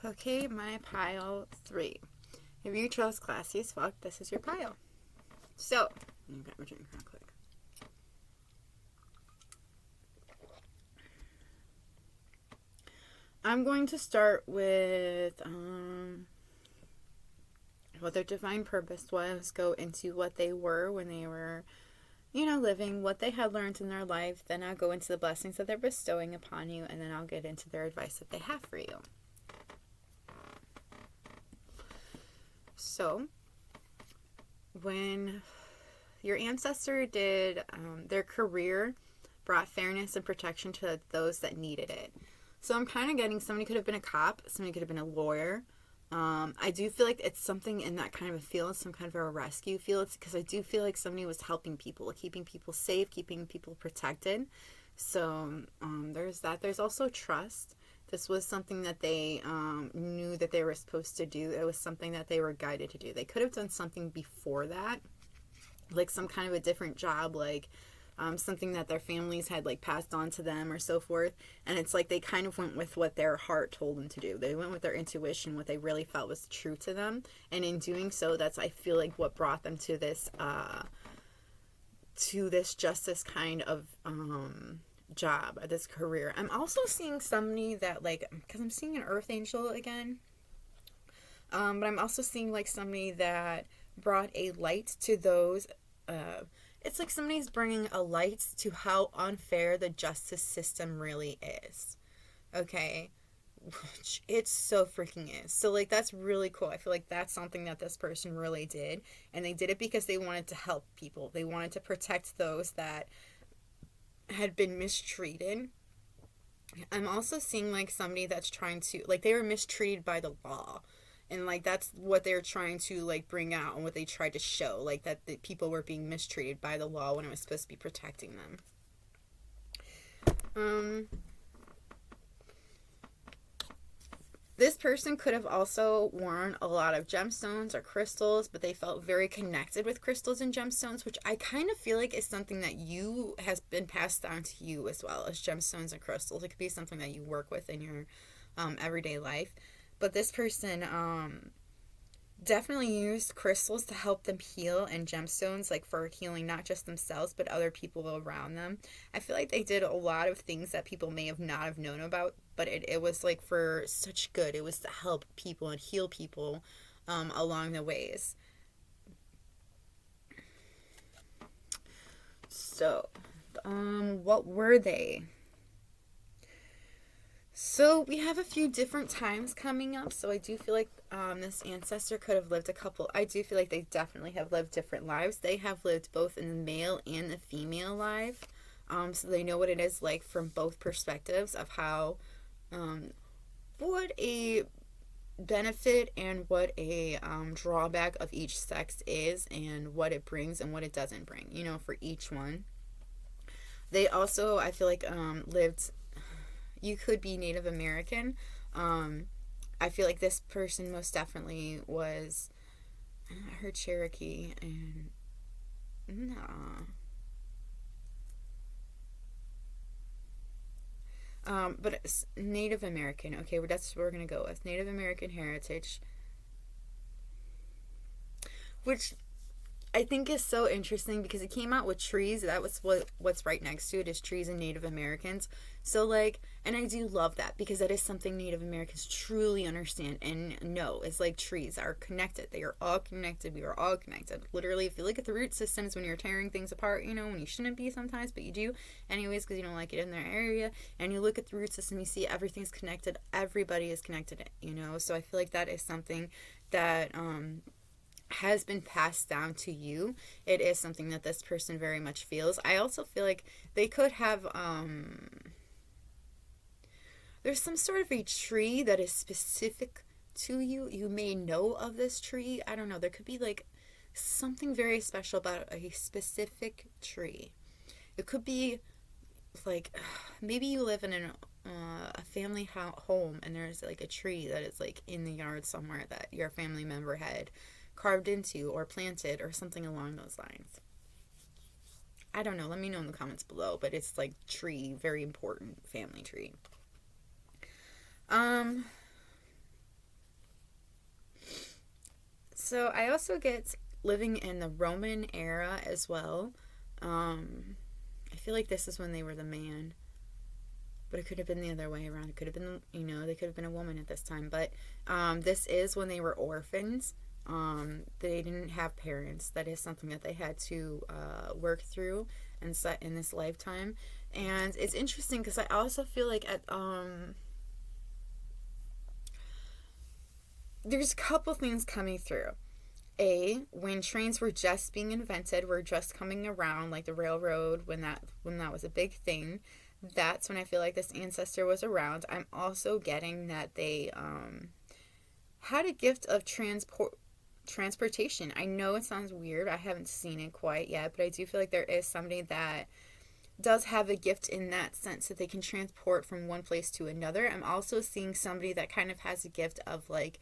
Okay, my pile 3. If you chose classy as fuck, this is your pile. So, I'm gonna get my drink real quick. I'm going to start with what their divine purpose was, go into what they were when they were, living, what they had learned in their life. Then I'll go into the blessings that they're bestowing upon you, and then I'll get into their advice that they have for you. So, when your ancestor did their career, brought fairness and protection to those that needed it. So I'm kind of getting, somebody could have been a cop, somebody could have been a lawyer. I do feel like it's something in that kind of a field, some kind of a rescue field, because I do feel like somebody was helping people, keeping people safe, keeping people protected. So there's that. There's also trust. This was something that they knew that they were supposed to do. It was something that they were guided to do. They could have done something before that, like some kind of a different job, like something that their families had like passed on to them or so forth. And it's like they kind of went with what their heart told them to do. They went with their intuition, what they really felt was true to them. And in doing so, that's, I feel like, what brought them to this justice kind of job, this career. I'm also seeing somebody that, like, because I'm seeing an earth angel again, but I'm also seeing like somebody that brought a light to those. It's like somebody's bringing a light to how unfair the justice system really is. Okay? Which it so freaking is. So, like, that's really cool. I feel like that's something that this person really did. And they did it because they wanted to help people. They wanted to protect those that had been mistreated. I'm also seeing, like, somebody that's trying to, like, they were mistreated by the law. And, like, that's what they're trying to, like, bring out and what they tried to show. Like, that the people were being mistreated by the law when it was supposed to be protecting them. This person could have also worn a lot of gemstones or crystals, but they felt very connected with crystals and gemstones, which I kind of feel like is something that has been passed down to you as well as gemstones and crystals. It could be something that you work with in your everyday life. But this person definitely used crystals to help them heal, and gemstones, like, for healing not just themselves but other people around them. I feel like they did a lot of things that people may have not have known about, but it was like for such good. It was to help people and heal people along the ways. So, what were they? So we have a few different times coming up. So I do feel like this ancestor could have lived I do feel like they definitely have lived different lives. They have lived both in the male and the female life. So they know what it is like from both perspectives of how, what a benefit and what a drawback of each sex is, and what it brings and what it doesn't bring, for each one. They also, I feel like, lived... You could be Native American. I feel like this person most definitely was... I heard Cherokee and... No. But it's Native American. Okay, that's what we're going to go with. Native American heritage. Which I think is so interesting because it came out with trees. That was what's right next to it is trees and Native Americans. So, like, and I do love that because that is something Native Americans truly understand and know. It's like trees are connected. They are all connected. We are all connected. Literally, if you look at the root systems when you're tearing things apart, when you shouldn't be sometimes, but you do anyways because you don't like it in their area, and you look at the root system, you see everything's connected. Everybody is connected, So I feel like that is something that has been passed down to you. It is something that this person very much feels. I also feel like they could have there's some sort of a tree that is specific to you. You may know of this tree. I don't know. There could be like something very special about a specific tree. It could be like maybe you live in a family home and there's like a tree that is like in the yard somewhere that your family member had carved into or planted or something along those lines. I don't know. Let me know in the comments below, but it's like tree, very important family tree. So I also get living in the Roman era as well. I feel like this is when they were the man, but it could have been the other way around. It could have been, they could have been a woman at this time, but this is when they were orphans. They didn't have parents. That is something that they had to work through and set in this lifetime. And it's interesting because I also feel like there's a couple things coming through. When trains were just being invented, were just coming around, like the railroad, when that was a big thing. That's when I feel like this ancestor was around. I'm also getting that they had a gift of transportation. I know it sounds weird. I haven't seen it quite yet, but I do feel like there is somebody that does have a gift in that sense that they can transport from one place to another. I'm also seeing somebody that kind of has a gift of like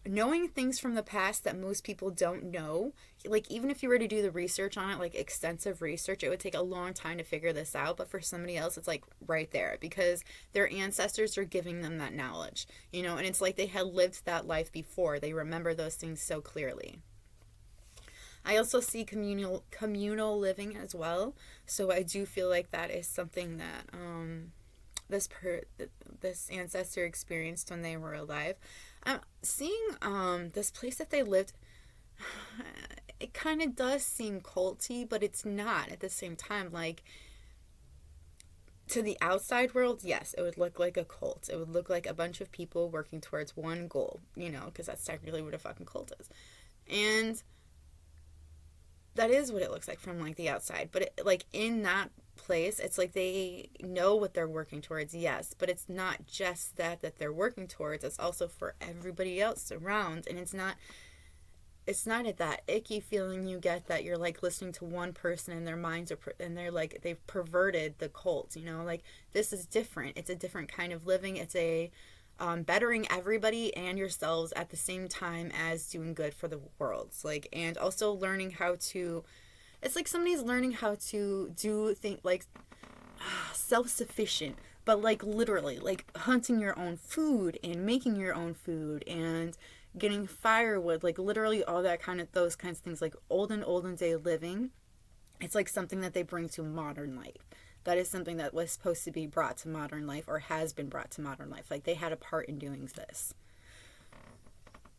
knowing things from the past that most people don't know. Like, even if you were to do the research on it, like extensive research, it would take a long time to figure this out. But for somebody else, it's like right there because their ancestors are giving them that knowledge, you know, and it's like they had lived that life before. They remember those things so clearly. I also see communal living as well. So I do feel like that is something that this ancestor experienced when they were alive. I'm seeing this place that they lived. It kind of does seem culty, but it's not at the same time. Like, to the outside world, yes, it would look like a cult. It would look like a bunch of people working towards one goal, you know, because that's technically what a fucking cult is. And that is what it looks like from like the outside. But it, like in that place, it's like they know what they're working towards, yes, but it's not just that they're working towards. It's also for everybody else around, and it's not at that icky feeling you get that you're like listening to one person and their minds are and they're like they've perverted the cult, you know. Like, this is different. It's a different kind of living. It's a bettering everybody and yourselves at the same time as doing good for the world. Like, and also learning how to, it's like somebody's learning how to do things like self-sufficient, but like literally like hunting your own food and making your own food and getting firewood, like literally all that kind of, those kinds of things, like olden day living. It's like something that they bring to modern life. That is something that was supposed to be brought to modern life or has been brought to modern life. Like, they had a part in doing this.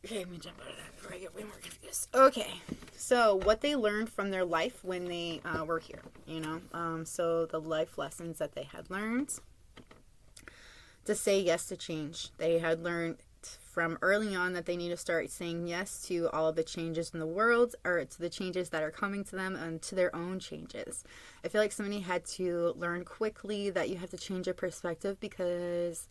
Okay, let me jump out of that before I get way more confused. Okay, so what they learned from their life when they were here, you know? So the life lessons that they had learned. To say yes to change. They had learned from early on that they need to start saying yes to all of the changes in the world, or to the changes that are coming to them, and to their own changes. I feel like somebody had to learn quickly that you have to change your perspective because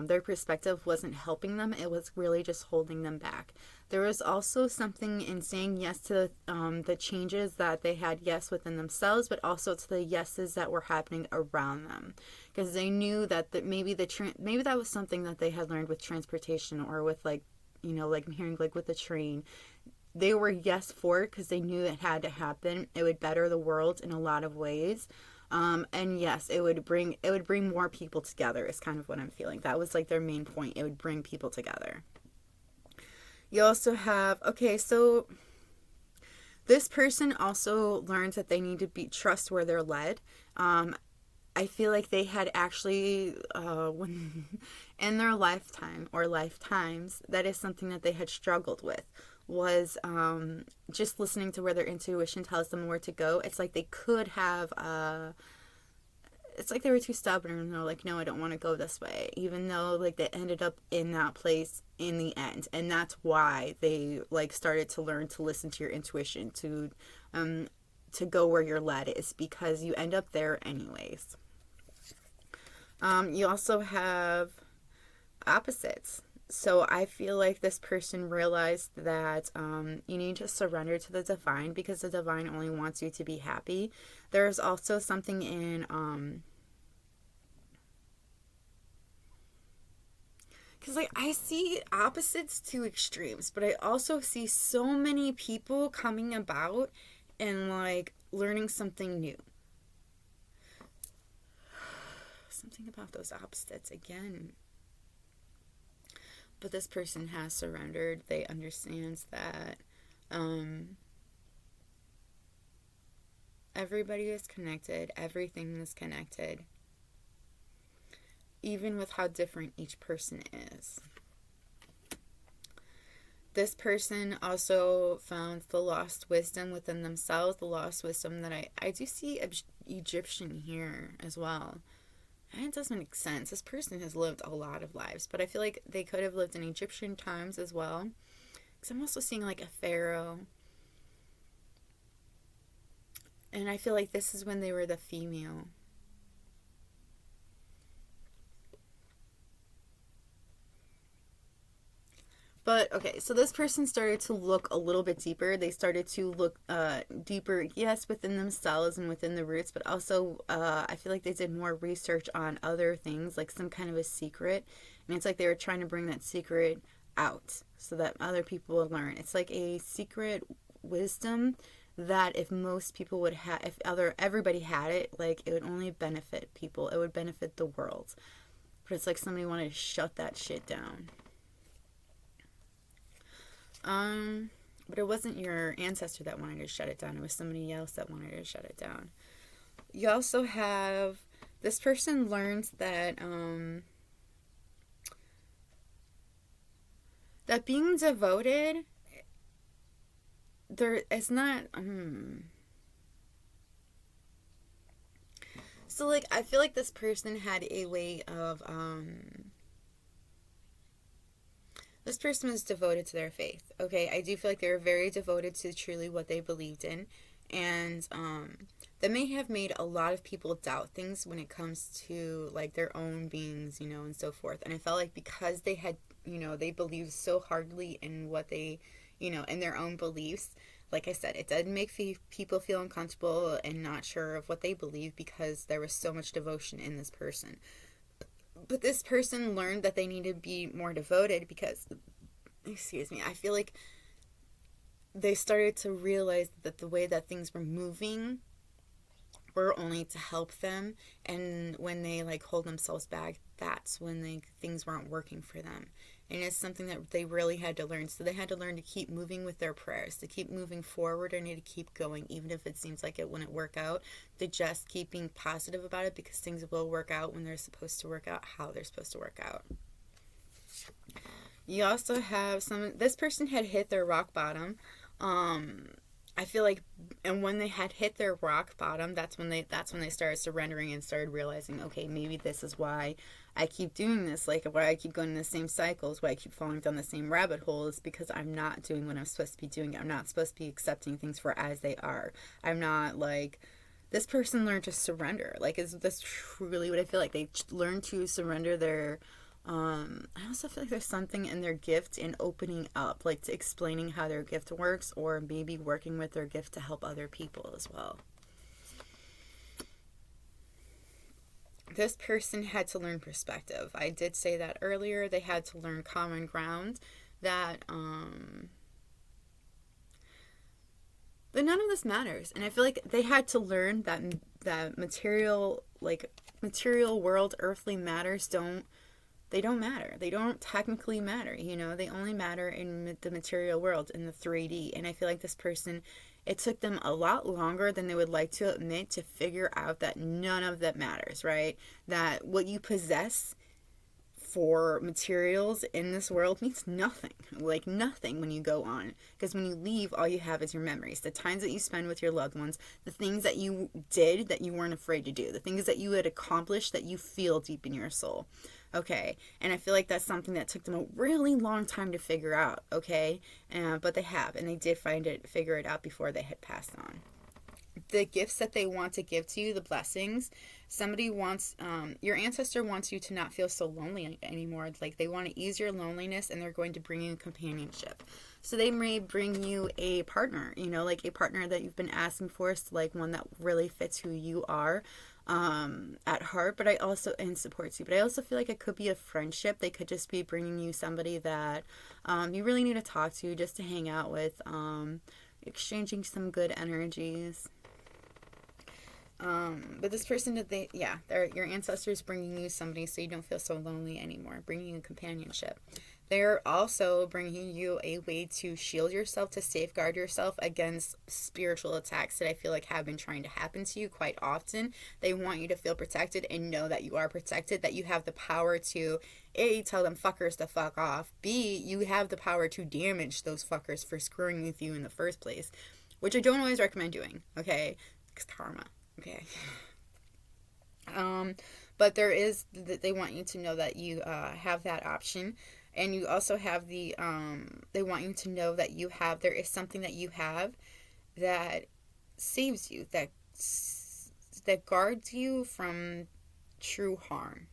their perspective wasn't helping them. It was really just holding them back. There was also something in saying yes to the changes that they had yes within themselves, but also to the yeses that were happening around them, because they knew that maybe maybe that was something that they had learned with transportation, or with like, you know, like I'm hearing like with the train. They were yes for it because they knew it had to happen. It would better the world in a lot of ways. And yes, it would bring more people together is kind of what I'm feeling. That was like their main point. It would bring people together. You also have, okay, so this person also learns that they need to trust where they're led. I feel like they had actually, when in their lifetime or lifetimes, that is something that they had struggled with, was just listening to where their intuition tells them where to go. It's like they could have, it's like they were too stubborn and they're like, no, I don't want to go this way, even though like they ended up in that place in the end. And that's why they like started to learn to listen to your intuition, to go where you're led, is because you end up there anyways. You also have opposites. So I feel like this person realized that you need to surrender to the divine, because the divine only wants you to be happy. There's also something in because like I see opposites to extremes, but I also see so many people coming about and like learning something new. Something about those opposites again. But this person has surrendered. They understand that everybody is connected. Everything is connected. Even with how different each person is. This person also found the lost wisdom within themselves. The lost wisdom that I do see Egyptian here as well. And it doesn't make sense. This person has lived a lot of lives, but I feel like they could have lived in Egyptian times as well. Because I'm also seeing like a pharaoh. And I feel like this is when they were the female. But okay, so this person started to look a little bit deeper. They started to look deeper, yes, within themselves and within the roots, but also I feel like they did more research on other things, like some kind of a secret. And it's like they were trying to bring that secret out so that other people would learn. It's like a secret wisdom that if most people would have, if everybody had it, like it would only benefit people. It would benefit the world. But it's like somebody wanted to shut that shit down. But it wasn't your ancestor that wanted to shut it down. It was somebody else that wanted to shut it down. You also have this person learns that that being devoted, it's not. So like I feel like this person had a way of this person was devoted to their faith. Okay, I do feel like they were very devoted to truly what they believed in. And that may have made a lot of people doubt things when it comes to like their own beings, you know, and so forth. And I felt like because they had, you know, they believed so hardly in what they, you know, in their own beliefs. Like I said, it did make people feel uncomfortable and not sure of what they believe because there was so much devotion in this person. But this person learned that they needed to be more devoted because, excuse me, I feel like they started to realize that the way that things were moving were only to help them. And when they like hold themselves back, that's when things weren't working for them. And it's something that they really had to learn. So they had to learn to keep moving with their prayers, to keep moving forward and to keep going, even if it seems like it wouldn't work out. To just keep being positive about it because things will work out when they're supposed to work out, how they're supposed to work out. You also have this person had hit their rock bottom. I feel like, and when they had hit their rock bottom, that's when they started surrendering and started realizing, okay, maybe this is why I keep doing this, like why I keep going in the same cycles, why I keep falling down the same rabbit holes, because I'm not doing what I'm supposed to be doing. I'm not supposed to be accepting things for as they are. I'm not like, this person learned to surrender. Like, is this truly what I feel like? They learned to surrender their, I also feel like there's something in their gift in opening up, like to explaining how their gift works, or maybe working with their gift to help other people as well. This person had to learn perspective. I did say that earlier. They had to learn common ground, that none of this matters. And I feel like they had to learn that material world, earthly matters don't matter. They don't technically matter, you know. They only matter in the material world, in the 3D. And I feel like this person, it took them a lot longer than they would like to admit to figure out that none of that matters, right? That what you possess for materials in this world means nothing. Like nothing when you go on. Because when you leave, all you have is your memories. The times that you spend with your loved ones. The things that you did that you weren't afraid to do. The things that you had accomplished that you feel deep in your soul. Okay, and I feel like that's something that took them a really long time to figure out, okay? But they have, and they did figure it out before they had passed on. The gifts that they want to give to you, the blessings, somebody wants, your ancestor wants you to not feel so lonely anymore. Like, they want to ease your loneliness, and they're going to bring you companionship. So they may bring you a partner, you know, like a partner that you've been asking for, so like one that really fits who you are. At heart, but I also, and supports you, but I also feel like it could be a friendship. They could just be bringing you somebody that you really need to talk to, just to hang out with, exchanging some good energies. But this person, your ancestors bringing you somebody so you don't feel so lonely anymore, bringing you companionship. They're also bringing you a way to shield yourself, to safeguard yourself against spiritual attacks that I feel like have been trying to happen to you quite often. They want you to feel protected and know that you are protected, that you have the power to, A, tell them fuckers to fuck off, B, you have the power to damage those fuckers for screwing with you in the first place, which I don't always recommend doing, okay? It's karma, okay? But they want you to know that you have that option. And you also have they want you to know that there is something that you have that saves you, that guards you from true harm.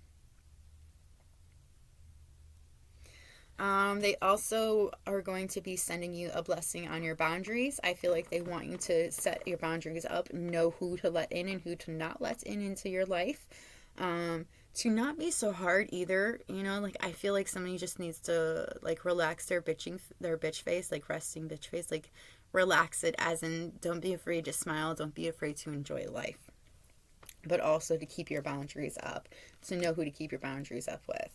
They also are going to be sending you a blessing on your boundaries. I feel like they want you to set your boundaries up, know who to let in and who to not let in into your life. To not be so hard either, you know, like I feel like somebody just needs to like relax their bitch face, like resting bitch face, like relax it, as in don't be afraid to smile, don't be afraid to enjoy life, but also to keep your boundaries up, to know who to keep your boundaries up with.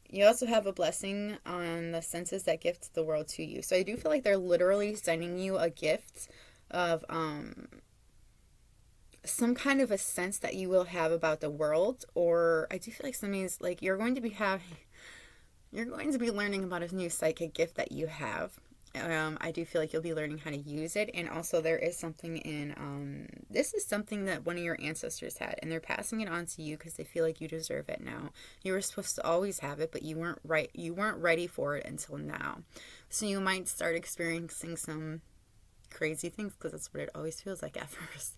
You also have a blessing on the senses that gift the world to you. So I do feel like they're literally sending you a gift of some kind of a sense that you will have about the world. Or I do feel like somebody's like you're going to be learning about a new psychic gift that you have. I do feel like you'll be learning how to use it. And also there is something in, this is something that one of your ancestors had, and they're passing it on to you because they feel like you deserve it now. You were supposed to always have it, but you weren't ready for it until now. So you might start experiencing some crazy things because that's what it always feels like at first.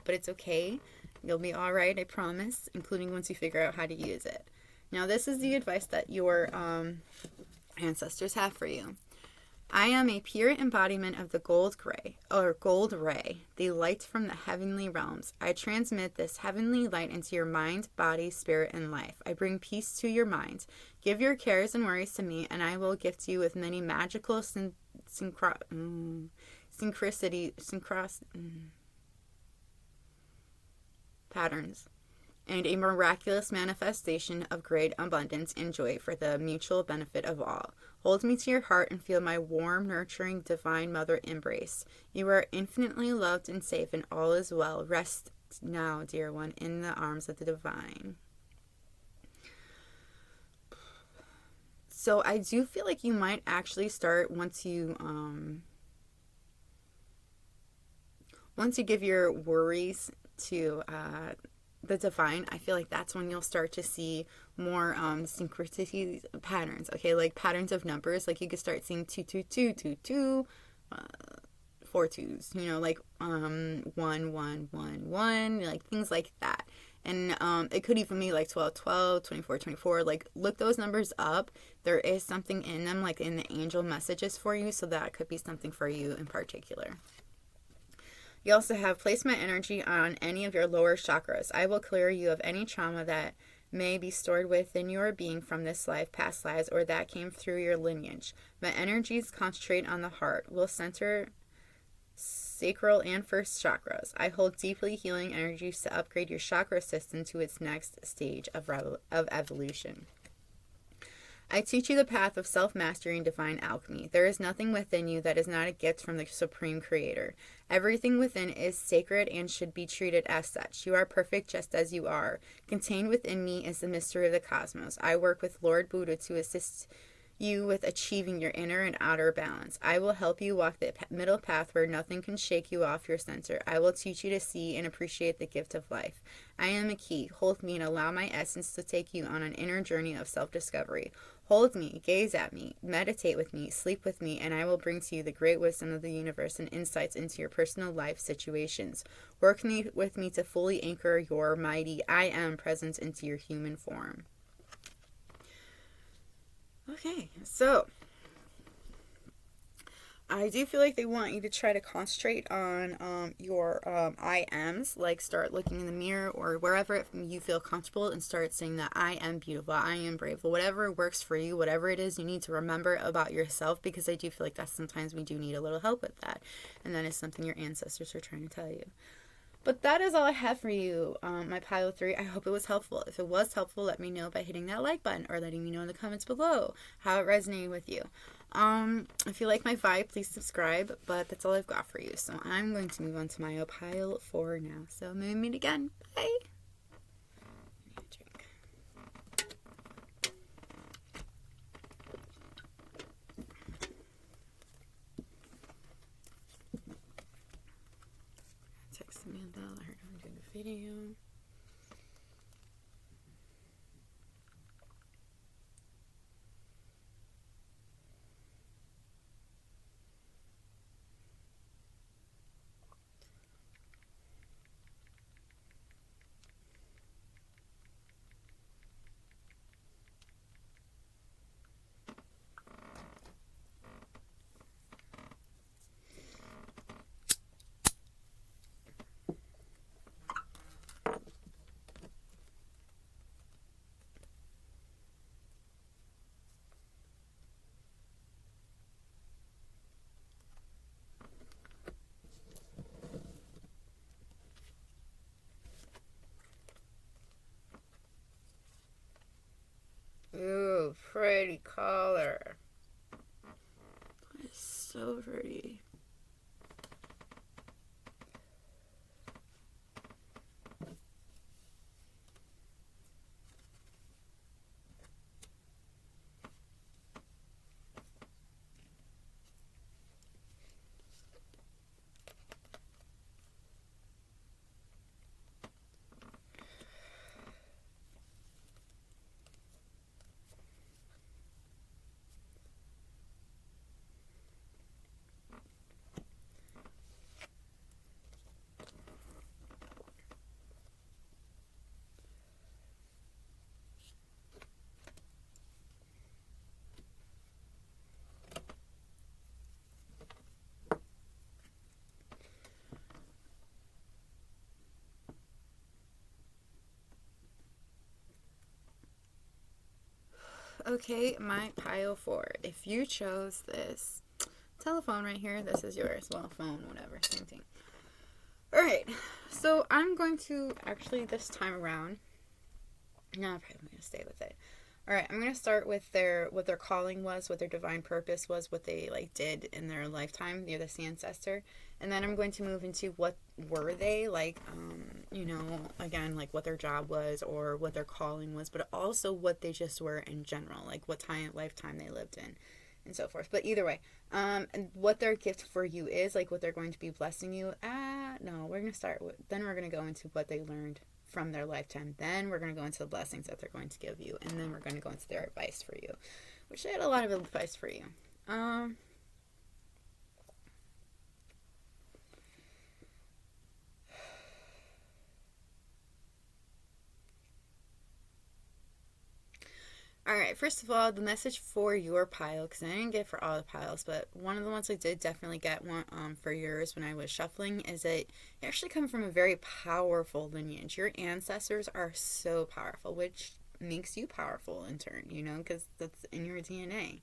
But it's okay. You'll be all right, I promise, including once you figure out how to use it. Now, this is the advice that your ancestors have for you. I am a pure embodiment of the gold ray, the light from the heavenly realms. I transmit this heavenly light into your mind, body, spirit, and life. I bring peace to your mind. Give your cares and worries to me, and I will gift you with many magical patterns, and a miraculous manifestation of great abundance and joy for the mutual benefit of all. Hold me to your heart and feel my warm, nurturing, divine mother embrace. You are infinitely loved and safe, and all is well. Rest now, dear one, in the arms of the divine. So I do feel like you might actually start once you give your worries to the divine. I feel like that's when you'll start to see more synchronicities, patterns. Okay, like patterns of numbers. Like you could start seeing 22222, 4 twos. You know, like 1111, like things like that. And it could even be like 1212, 2424. Like look those numbers up. There is something in them, like in the angel messages for you. So that could be something for you in particular. You also have place my energy on any of your lower chakras. I will clear you of any trauma that may be stored within your being from this life, past lives, or that came through your lineage. My energies concentrate on the heart, will center sacral and first chakras. I hold deeply healing energies to upgrade your chakra system to its next stage of evolution. I teach you the path of self-mastery and divine alchemy. There is nothing within you that is not a gift from the Supreme Creator. Everything within is sacred and should be treated as such. You are perfect just as you are. Contained within me is the mystery of the cosmos. I work with Lord Buddha to assist you with achieving your inner and outer balance. I will help you walk the middle path where nothing can shake you off your center. I will teach you to see and appreciate the gift of life. I am a key. Hold me and allow my essence to take you on an inner journey of self-discovery. Hold me, gaze at me, meditate with me, sleep with me, and I will bring to you the great wisdom of the universe and insights into your personal life situations. Work with me to fully anchor your mighty I am presence into your human form. Okay, so I do feel like they want you to try to concentrate on your I ams, like start looking in the mirror or wherever you feel comfortable and start saying that I am beautiful, I am brave, whatever works for you, whatever it is you need to remember about yourself, because I do feel like that sometimes we do need a little help with that, and that is something your ancestors are trying to tell you. But that is all I have for you, my pile of 3. I hope it was helpful. If it was helpful, let me know by hitting that like button or letting me know in the comments below how it resonated with you. If you like my vibe, please subscribe, but that's all I've got for you. So I'm going to move on to my pile 4 now. So I'm going to meet again. Bye. Text Amanda, let her know I'm doing a video. So pretty. Okay, my pile 4. If you chose this telephone right here, this is yours. Well, phone, whatever, same thing. Alright, so I'm going to actually this time around, no, I'm probably going to stay with it. Alright, I'm going to start with what their calling was, what their divine purpose was, what they like did in their lifetime. They're this ancestor. And then I'm going to move into what were they, like, again, like what their job was or what their calling was, but also what they just were in general, like what lifetime they lived in and so forth. But either way, and what their gift for you is, like what they're going to be blessing you. No, we're going to start with, then we're going to go into what they learned from their lifetime. Then we're going to go into the blessings that they're going to give you. And then we're going to go into their advice for you, which they had a lot of advice for you. Alright, first of all, the message for your pile, because I didn't get it for all the piles, but one of the ones I did definitely get one for yours when I was shuffling, is that you actually come from a very powerful lineage. Your ancestors are so powerful, which makes you powerful in turn, because that's in your DNA.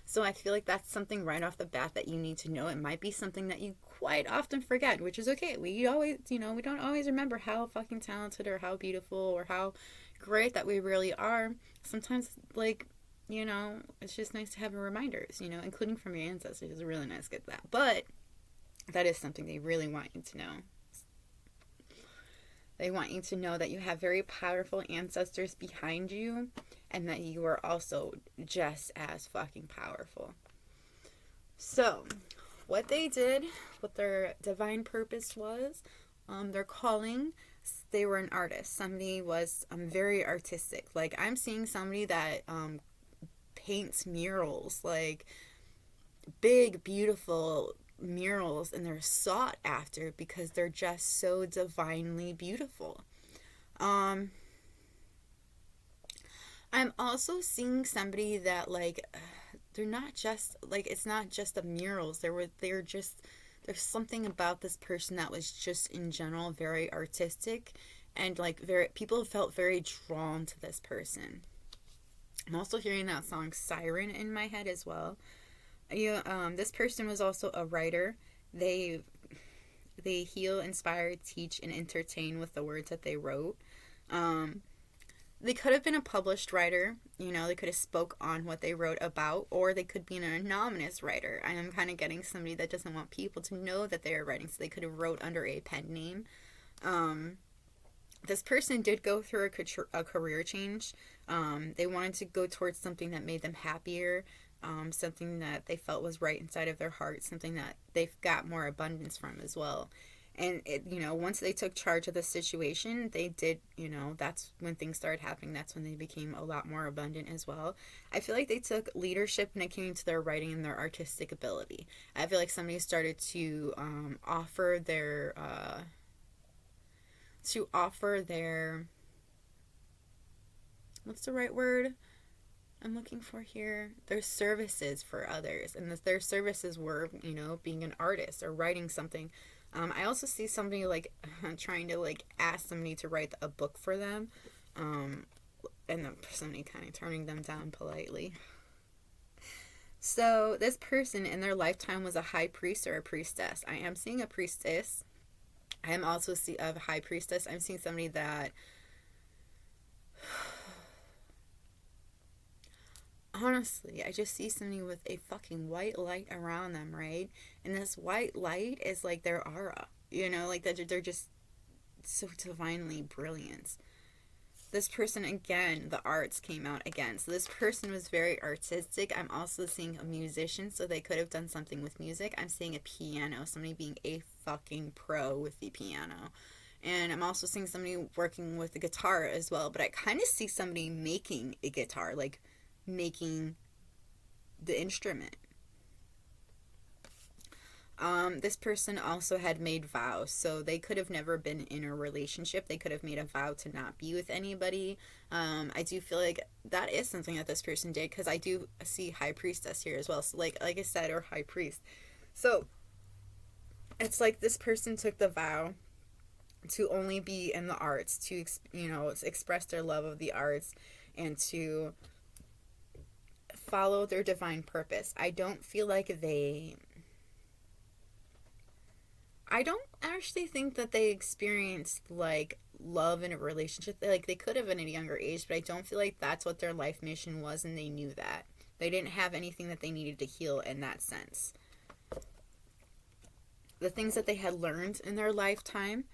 So I feel like that's something right off the bat that you need to know. It might be something that you quite often forget, which is okay. We always, we don't always remember how fucking talented or how beautiful or how great that we really are. Sometimes, like, it's just nice to have reminders, including from your ancestors. It's really nice to get that. But that is something they really want you to know. They want you to know that you have very powerful ancestors behind you and that you are also just as fucking powerful. So, what they did, what their divine purpose was, their calling, they were an artist. Somebody was very artistic. Like, I'm seeing somebody that paints murals, like big, beautiful murals, and they're sought after because they're just so divinely beautiful. I'm also seeing somebody that, like, they're not just, like, it's not just the murals. There's something about this person that was just in general very artistic, and like people felt very drawn to this person. I'm also hearing that song Siren in my head as well. This person was also a writer. They heal, inspire, teach, and entertain with the words that they wrote. They could have been a published writer, they could have spoke on what they wrote about, or they could be an anonymous writer. I am kind of getting somebody that doesn't want people to know that they are writing, so they could have wrote under a pen name. This person did go through a career change. They wanted to go towards something that made them happier, something that they felt was right inside of their heart, something that they've got more abundance from as well. And, once they took charge of the situation, they did, that's when things started happening. That's when they became a lot more abundant as well. I feel like they took leadership when it came to their writing and their artistic ability. I feel like somebody started to offer their, what's the right word I'm looking for here? Their services for others. And their services were, being an artist or writing something. I also see somebody like trying to like ask somebody to write a book for them, and then somebody kind of turning them down politely. So this person in their lifetime was a high priest or a priestess. I am seeing a priestess. I am also seeing a high priestess. I'm seeing somebody that honestly, I just see somebody with a fucking white light around them, right? And this white light is like their aura, like that they're just so divinely brilliant. This person, again, the arts came out again. So this person was very artistic. I'm also seeing a musician, so they could have done something with music. I'm seeing a piano, somebody being a fucking pro with the piano. And I'm also seeing somebody working with the guitar as well. But I kind of see somebody making a guitar, like making the instrument. This person also had made vows, so they could have never been in a relationship. They could have made a vow to not be with anybody. I do feel like that is something that this person did, because I do see high priestess here as well. So like I said, or high priest. So it's like this person took the vow to only be in the arts, to express their love of the arts, and to follow their divine purpose. I don't actually think that they experienced like love in a relationship. They could have at a younger age, but I don't feel like that's what their life mission was, and they knew that. They didn't have anything that they needed to heal in that sense. The things that they had learned in their lifetime,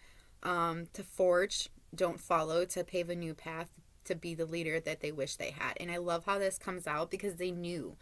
to forge, don't follow, to pave a new path, to be the leader that they wish they had. And I love how this comes out, because they knew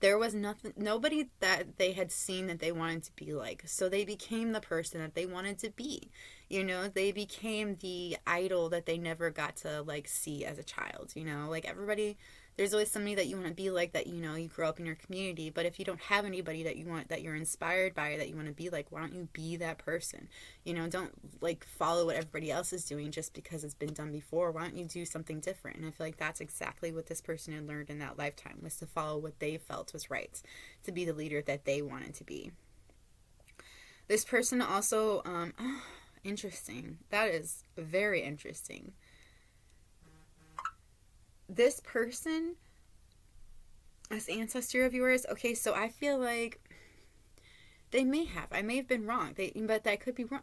there was nobody that they had seen that they wanted to be like. So they became the person that they wanted to be. They became the idol that they never got to like see as a child. Like everybody, there's always somebody that you want to be like, that you grow up in your community. But if you don't have anybody that you're inspired by, that you want to be like, why don't you be that person? Don't like follow what everybody else is doing just because it's been done before. Why don't you do something different? And I feel like that's exactly what this person had learned in that lifetime, was to follow what they felt was right, to be the leader that they wanted to be. This person also, interesting. That is very interesting. This person, this ancestor of yours, okay, so I feel like I may have been wrong, but that could be wrong,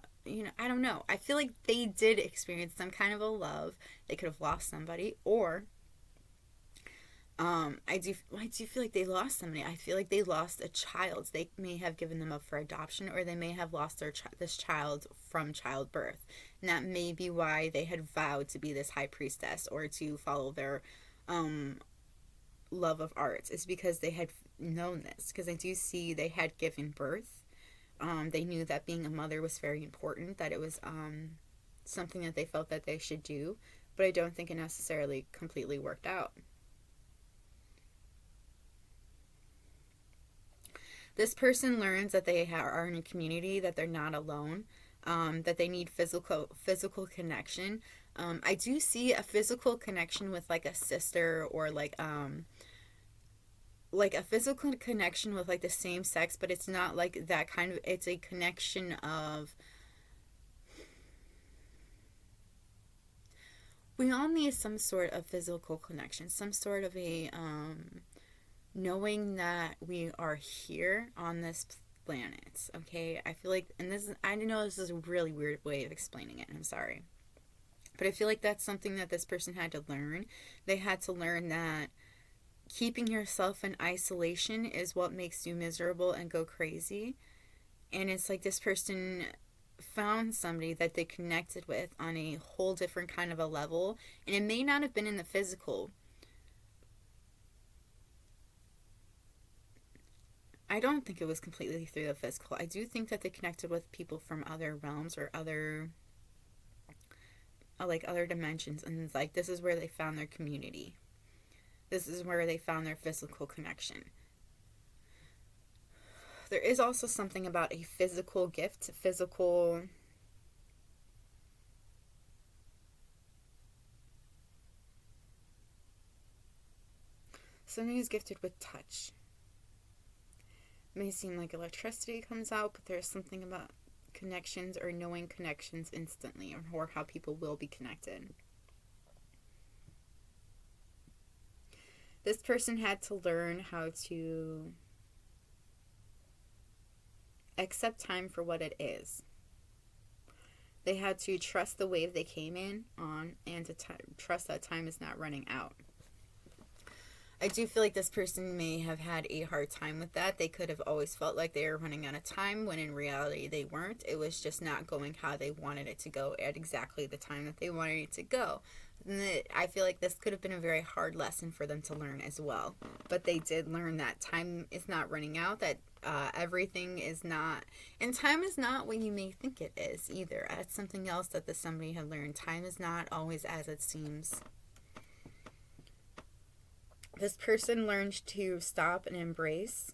I don't know. I feel like they did experience some kind of a love. They could have lost somebody, or I do feel like they lost somebody. I feel like they lost a child. They may have given them up for adoption, or they may have lost this child from childbirth. And that may be why they had vowed to be this high priestess, or to follow their love of arts. It's because they had known this. Because I do see they had given birth. They knew that being a mother was very important, that it was something that they felt that they should do. But I don't think it necessarily completely worked out. This person learns that they are in a community, that they're not alone, that they need physical connection. I do see a physical connection with like a sister, or like a physical connection with like the same sex, but it's not like that kind of, it's a connection of, we all need some sort of physical connection, some sort of a knowing that we are here on this planet. Okay, I feel like, and I know this is a really weird way of explaining it, and I'm sorry, but I feel like that's something that this person had to learn. They had to learn that keeping yourself in isolation is what makes you miserable and go crazy. And it's like this person found somebody that they connected with on a whole different kind of a level, and it may not have been in the physical. I don't think it was completely through the physical. I do think that they connected with people from other realms, or other dimensions, and it's like this is where they found their community. This is where they found their physical connection. There is also something about a physical gift, somebody who's gifted with touch. It may seem like electricity comes out, but there's something about connections, or knowing connections instantly, or how people will be connected. This person had to learn how to accept time for what it is. They had to trust the wave they came in on, and to trust that time is not running out. I do feel like this person may have had a hard time with that. They could have always felt like they were running out of time when in reality they weren't. It was just not going how they wanted it to go at exactly the time that they wanted it to go. And I feel like this could have been a very hard lesson for them to learn as well. But they did learn that time is not running out, that everything is not, and time is not what you may think it is either. That's something else that the somebody had learned. Time is not always as it seems. This person learned to stop and embrace.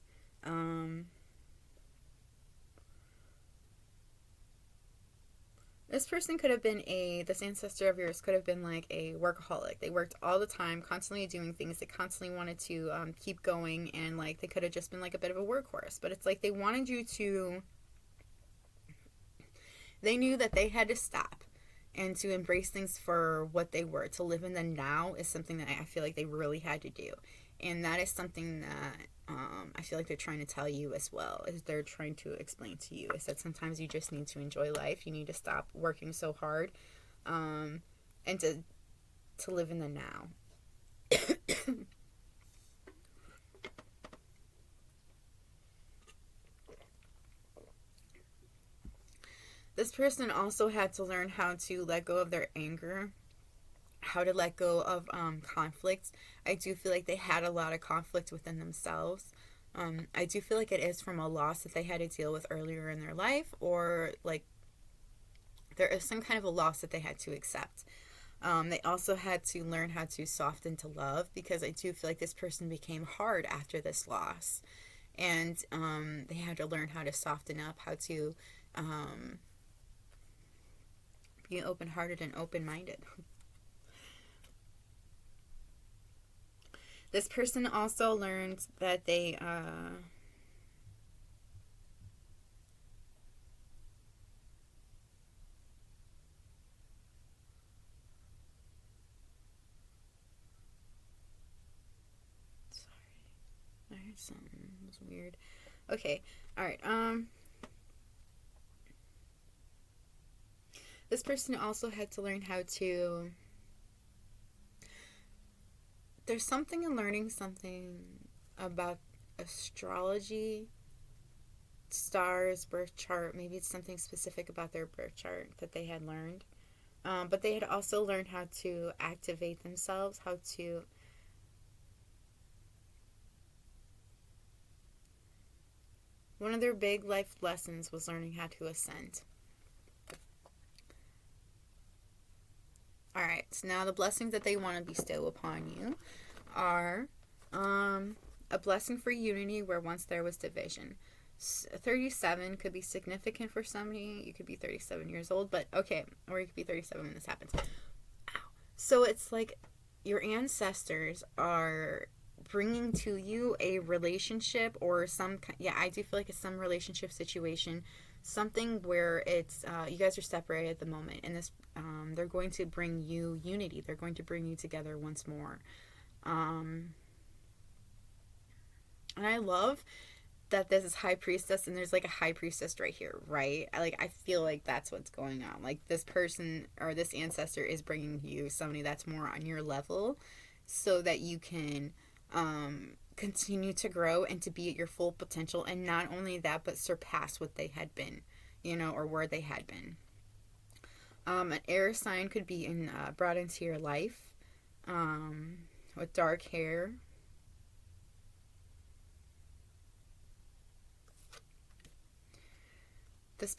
This person could have been this ancestor of yours could have been like a workaholic. They worked all the time, constantly doing things. They constantly wanted to keep going, and like they could have just been like a bit of a workhorse. But it's like they wanted you to, they knew that they had to stop and to embrace things for what they were. To live in the now is something that I feel like they really had to do. And that is something that I feel like they're trying to tell you as well, is they're trying to explain to you, is that sometimes you just need to enjoy life. You need to stop working so hard and to live in the now. This person also had to learn how to let go of their anger, how to let go of conflicts. I do feel like they had a lot of conflict within themselves. I do feel like it is from a loss that they had to deal with earlier in their life, or like there is some kind of a loss that they had to accept. They also had to learn how to soften to love, because I do feel like this person became hard after this loss. And they had to learn how to soften up, how to be open-hearted and open-minded. This person also learned that they I heard something. It was weird. Okay. Alright. This person also had to learn how to... There's something in learning something about astrology, stars, birth chart. Maybe it's something specific about their birth chart that they had learned. But they had also learned how to activate themselves, how to... One of their big life lessons was learning how to ascend. Alright, so now the blessings that they want to bestow upon you are a blessing for unity where once there was division. 37 could be significant for somebody. You could be 37 years old, but okay, or you could be 37 when this happens. Ow. So it's like your ancestors are bringing to you a relationship or I do feel like it's some relationship situation, something where it's you guys are separated at the moment, and this they're going to bring you unity. They're going to bring you together once more. And I love that this is High Priestess, and there's like a High Priestess right here, right? I feel like that's what's going on. Like this person or this ancestor is bringing you somebody that's more on your level, so that you can continue to grow and to be at your full potential, and not only that, but surpass what they had been, or where they had been. An air sign could be brought into your life with dark hair. This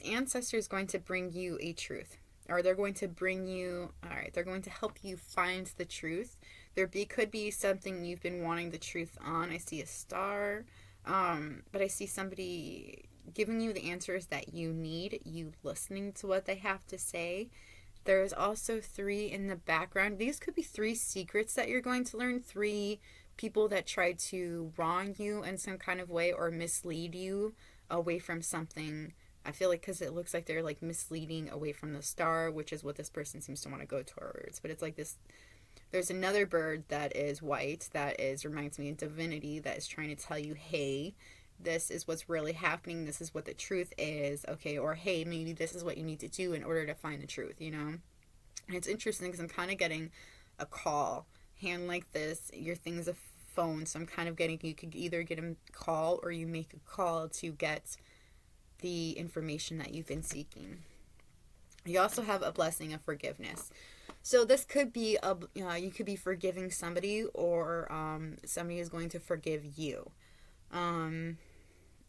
ancestor is going to bring you a truth, or they're going to bring you. All right, they're going to help you find the truth. Could be something you've been wanting the truth on. I see a star, but I see somebody giving you the answers that you need. You listening to what they have to say. There's also 3 in the background. These could be 3 secrets that you're going to learn. 3 people that tried to wrong you in some kind of way or mislead you away from something. I feel like because it looks like they're like misleading away from the star, which is what this person seems to want to go towards. But it's like this. There's another bird that is white that reminds me of divinity, that is trying to tell you, hey, this is what's really happening. This is what the truth is. Okay. Or, hey, maybe this is what you need to do in order to find the truth, And it's interesting because I'm kind of getting a call hand like this. Your thing's a phone, so I'm kind of getting, you could either get a call or you make a call to get the information that you've been seeking. You also have a blessing of forgiveness. So this could be you could be forgiving somebody, or somebody is going to forgive you. And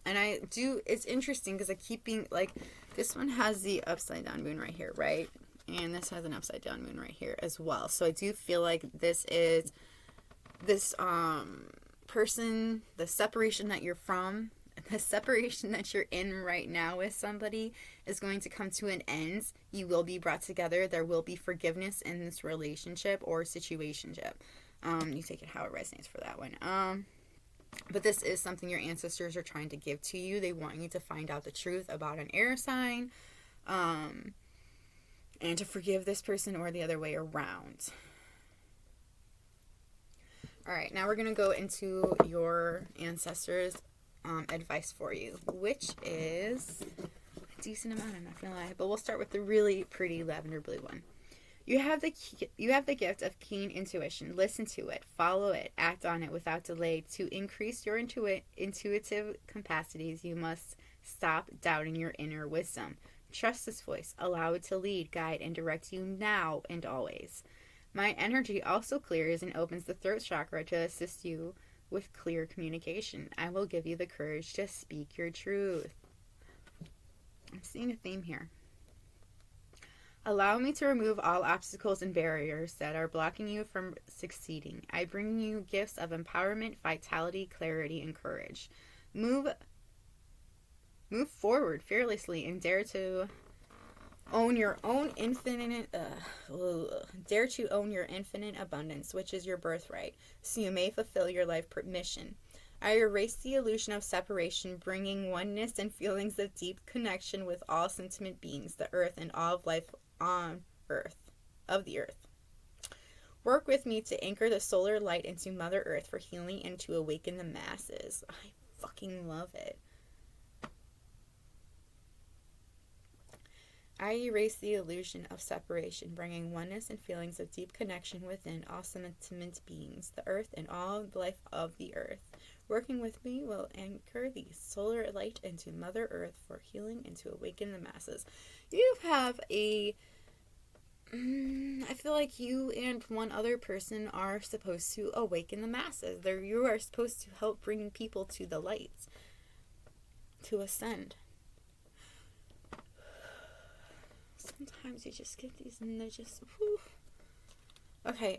it's interesting because I keep being like, this one has the upside down moon right here, right? And this has an upside down moon right here as well. So I do feel like this person, the separation that you're from, the separation that you're in right now with somebody is going to come to an end. You will be brought together. There will be forgiveness in this relationship or situationship. You take it how it resonates for that one. But this is something your ancestors are trying to give to you. They want you to find out the truth about an air sign, and to forgive this person, or the other way around. All right, now we're going to go into your ancestors' advice for you, which is a decent amount, I'm not going to lie. But we'll start with the really pretty lavender blue one. You have the gift of keen intuition. Listen to it, follow it, act on it without delay. To increase your intuitive capacities, you must stop doubting your inner wisdom. Trust this voice. Allow it to lead, guide, and direct you now and always. My energy also clears and opens the throat chakra to assist you with clear communication. I will give you the courage to speak your truth. I'm seeing a theme here. Allow me to remove all obstacles and barriers that are blocking you from succeeding. I bring you gifts of empowerment, vitality, clarity, and courage. Move forward fearlessly and dare to own your own infinite abundance, which is your birthright, so you may fulfill your life mission. I erase the illusion of separation, bringing oneness and feelings of deep connection with all sentient beings, the earth, and all of life on the earth. Work with me to anchor the solar light into Mother Earth for healing and to awaken the masses. I fucking love it. I erase the illusion of separation, bringing oneness and feelings of deep connection within all sentient beings, the earth, and all life of the earth. Working with me will anchor the solar light into Mother Earth for healing and to awaken the masses. You have I feel like you and one other person are supposed to awaken the masses. You are supposed to help bring people to the light, to ascend. Sometimes you just get these and they're just, whew. Okay,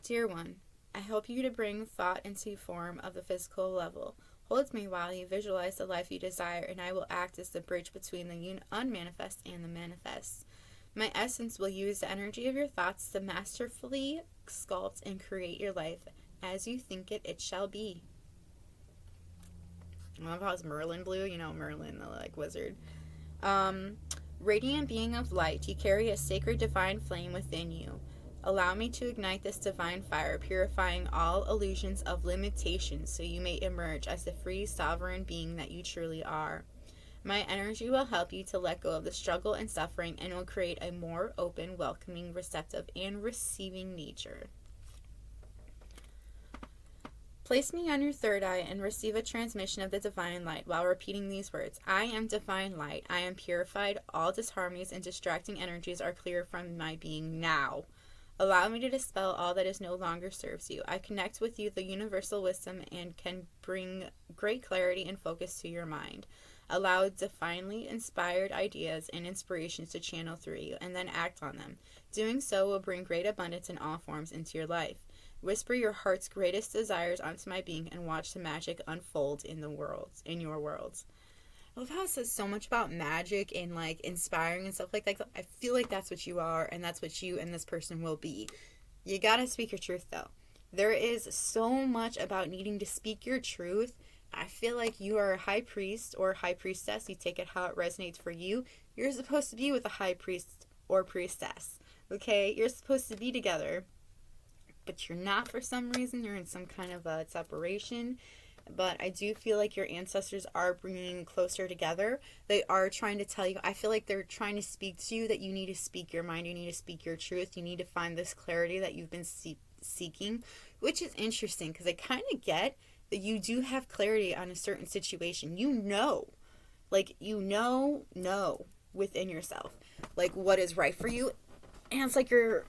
dear one, I help you to bring thought into form of the physical level. Hold me while you visualize the life you desire, and I will act as the bridge between the unmanifest and the manifest. My essence will use the energy of your thoughts to masterfully sculpt and create your life as you think it shall be. I love how it's Merlin blue, Merlin, the wizard. Radiant being of light, you carry a sacred divine flame within you. Allow me to ignite this divine fire, purifying all illusions of limitation so you may emerge as the free, sovereign being that you truly are. My energy will help you to let go of the struggle and suffering and will create a more open, welcoming, receptive, and receiving nature. Place me on your third eye and receive a transmission of the divine light while repeating these words. I am divine light. I am purified. All disharmonies and distracting energies are clear from my being now. Allow me to dispel all that is no longer serves you. I connect with you, the universal wisdom, and can bring great clarity and focus to your mind. Allow divinely inspired ideas and inspirations to channel through you, and then act on them. Doing so will bring great abundance in all forms into your life. Whisper your heart's greatest desires onto my being and watch the magic unfold in your worlds. I love how it says so much about magic and inspiring and stuff like that. I feel like that's what you are, and that's what you and this person will be. You gotta speak your truth though. There is so much about needing to speak your truth. I feel like you are a high priest or high priestess. You take it how it resonates for you. You're supposed to be with a high priest or priestess. Okay? You're supposed to be together. But you're not for some reason. You're in some kind of a separation. but I do feel like your ancestors are bringing closer together. They are trying to tell you, I feel like they're trying to speak to you that you need to speak your mind, you need to speak your truth, you need to find this clarity that you've been seeking, which is interesting because I kind of get that you do have clarity on a certain situation. Like, know within yourself, like, what is right for you. And it's like you're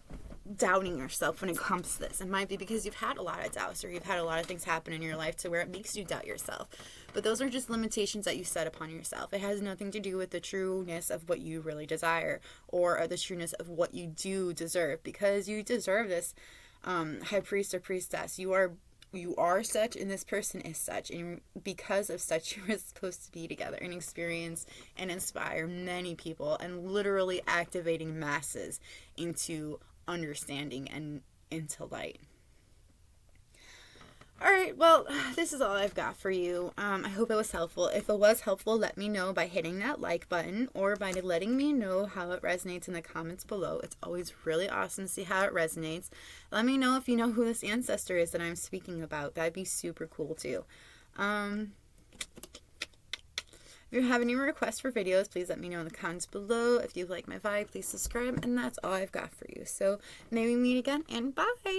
doubting yourself when it comes to this. It might be because you've had a lot of doubts, or you've had a lot of things happen in your life to where it makes you doubt yourself. But those are just limitations that you set upon yourself. It has nothing to do with the trueness of what you really desire, or the trueness of what you do deserve, because you deserve this. High priest or priestess, you are such, and this person is such, and because of such, you are supposed to be together and experience and inspire many people, and literally activating masses into understanding and into light. Alright, well, this is all I've got for you. I hope it was helpful. If it was helpful, let me know by hitting that like button, or by letting me know how it resonates in the comments below. It's always really awesome to see how it resonates. Let me know if you know who this ancestor is that I'm speaking about. That'd be super cool too. If you have any requests for videos, please let me know in the comments below. If you like my vibe, please subscribe, and that's all I've got for you. So, may we meet again, and bye!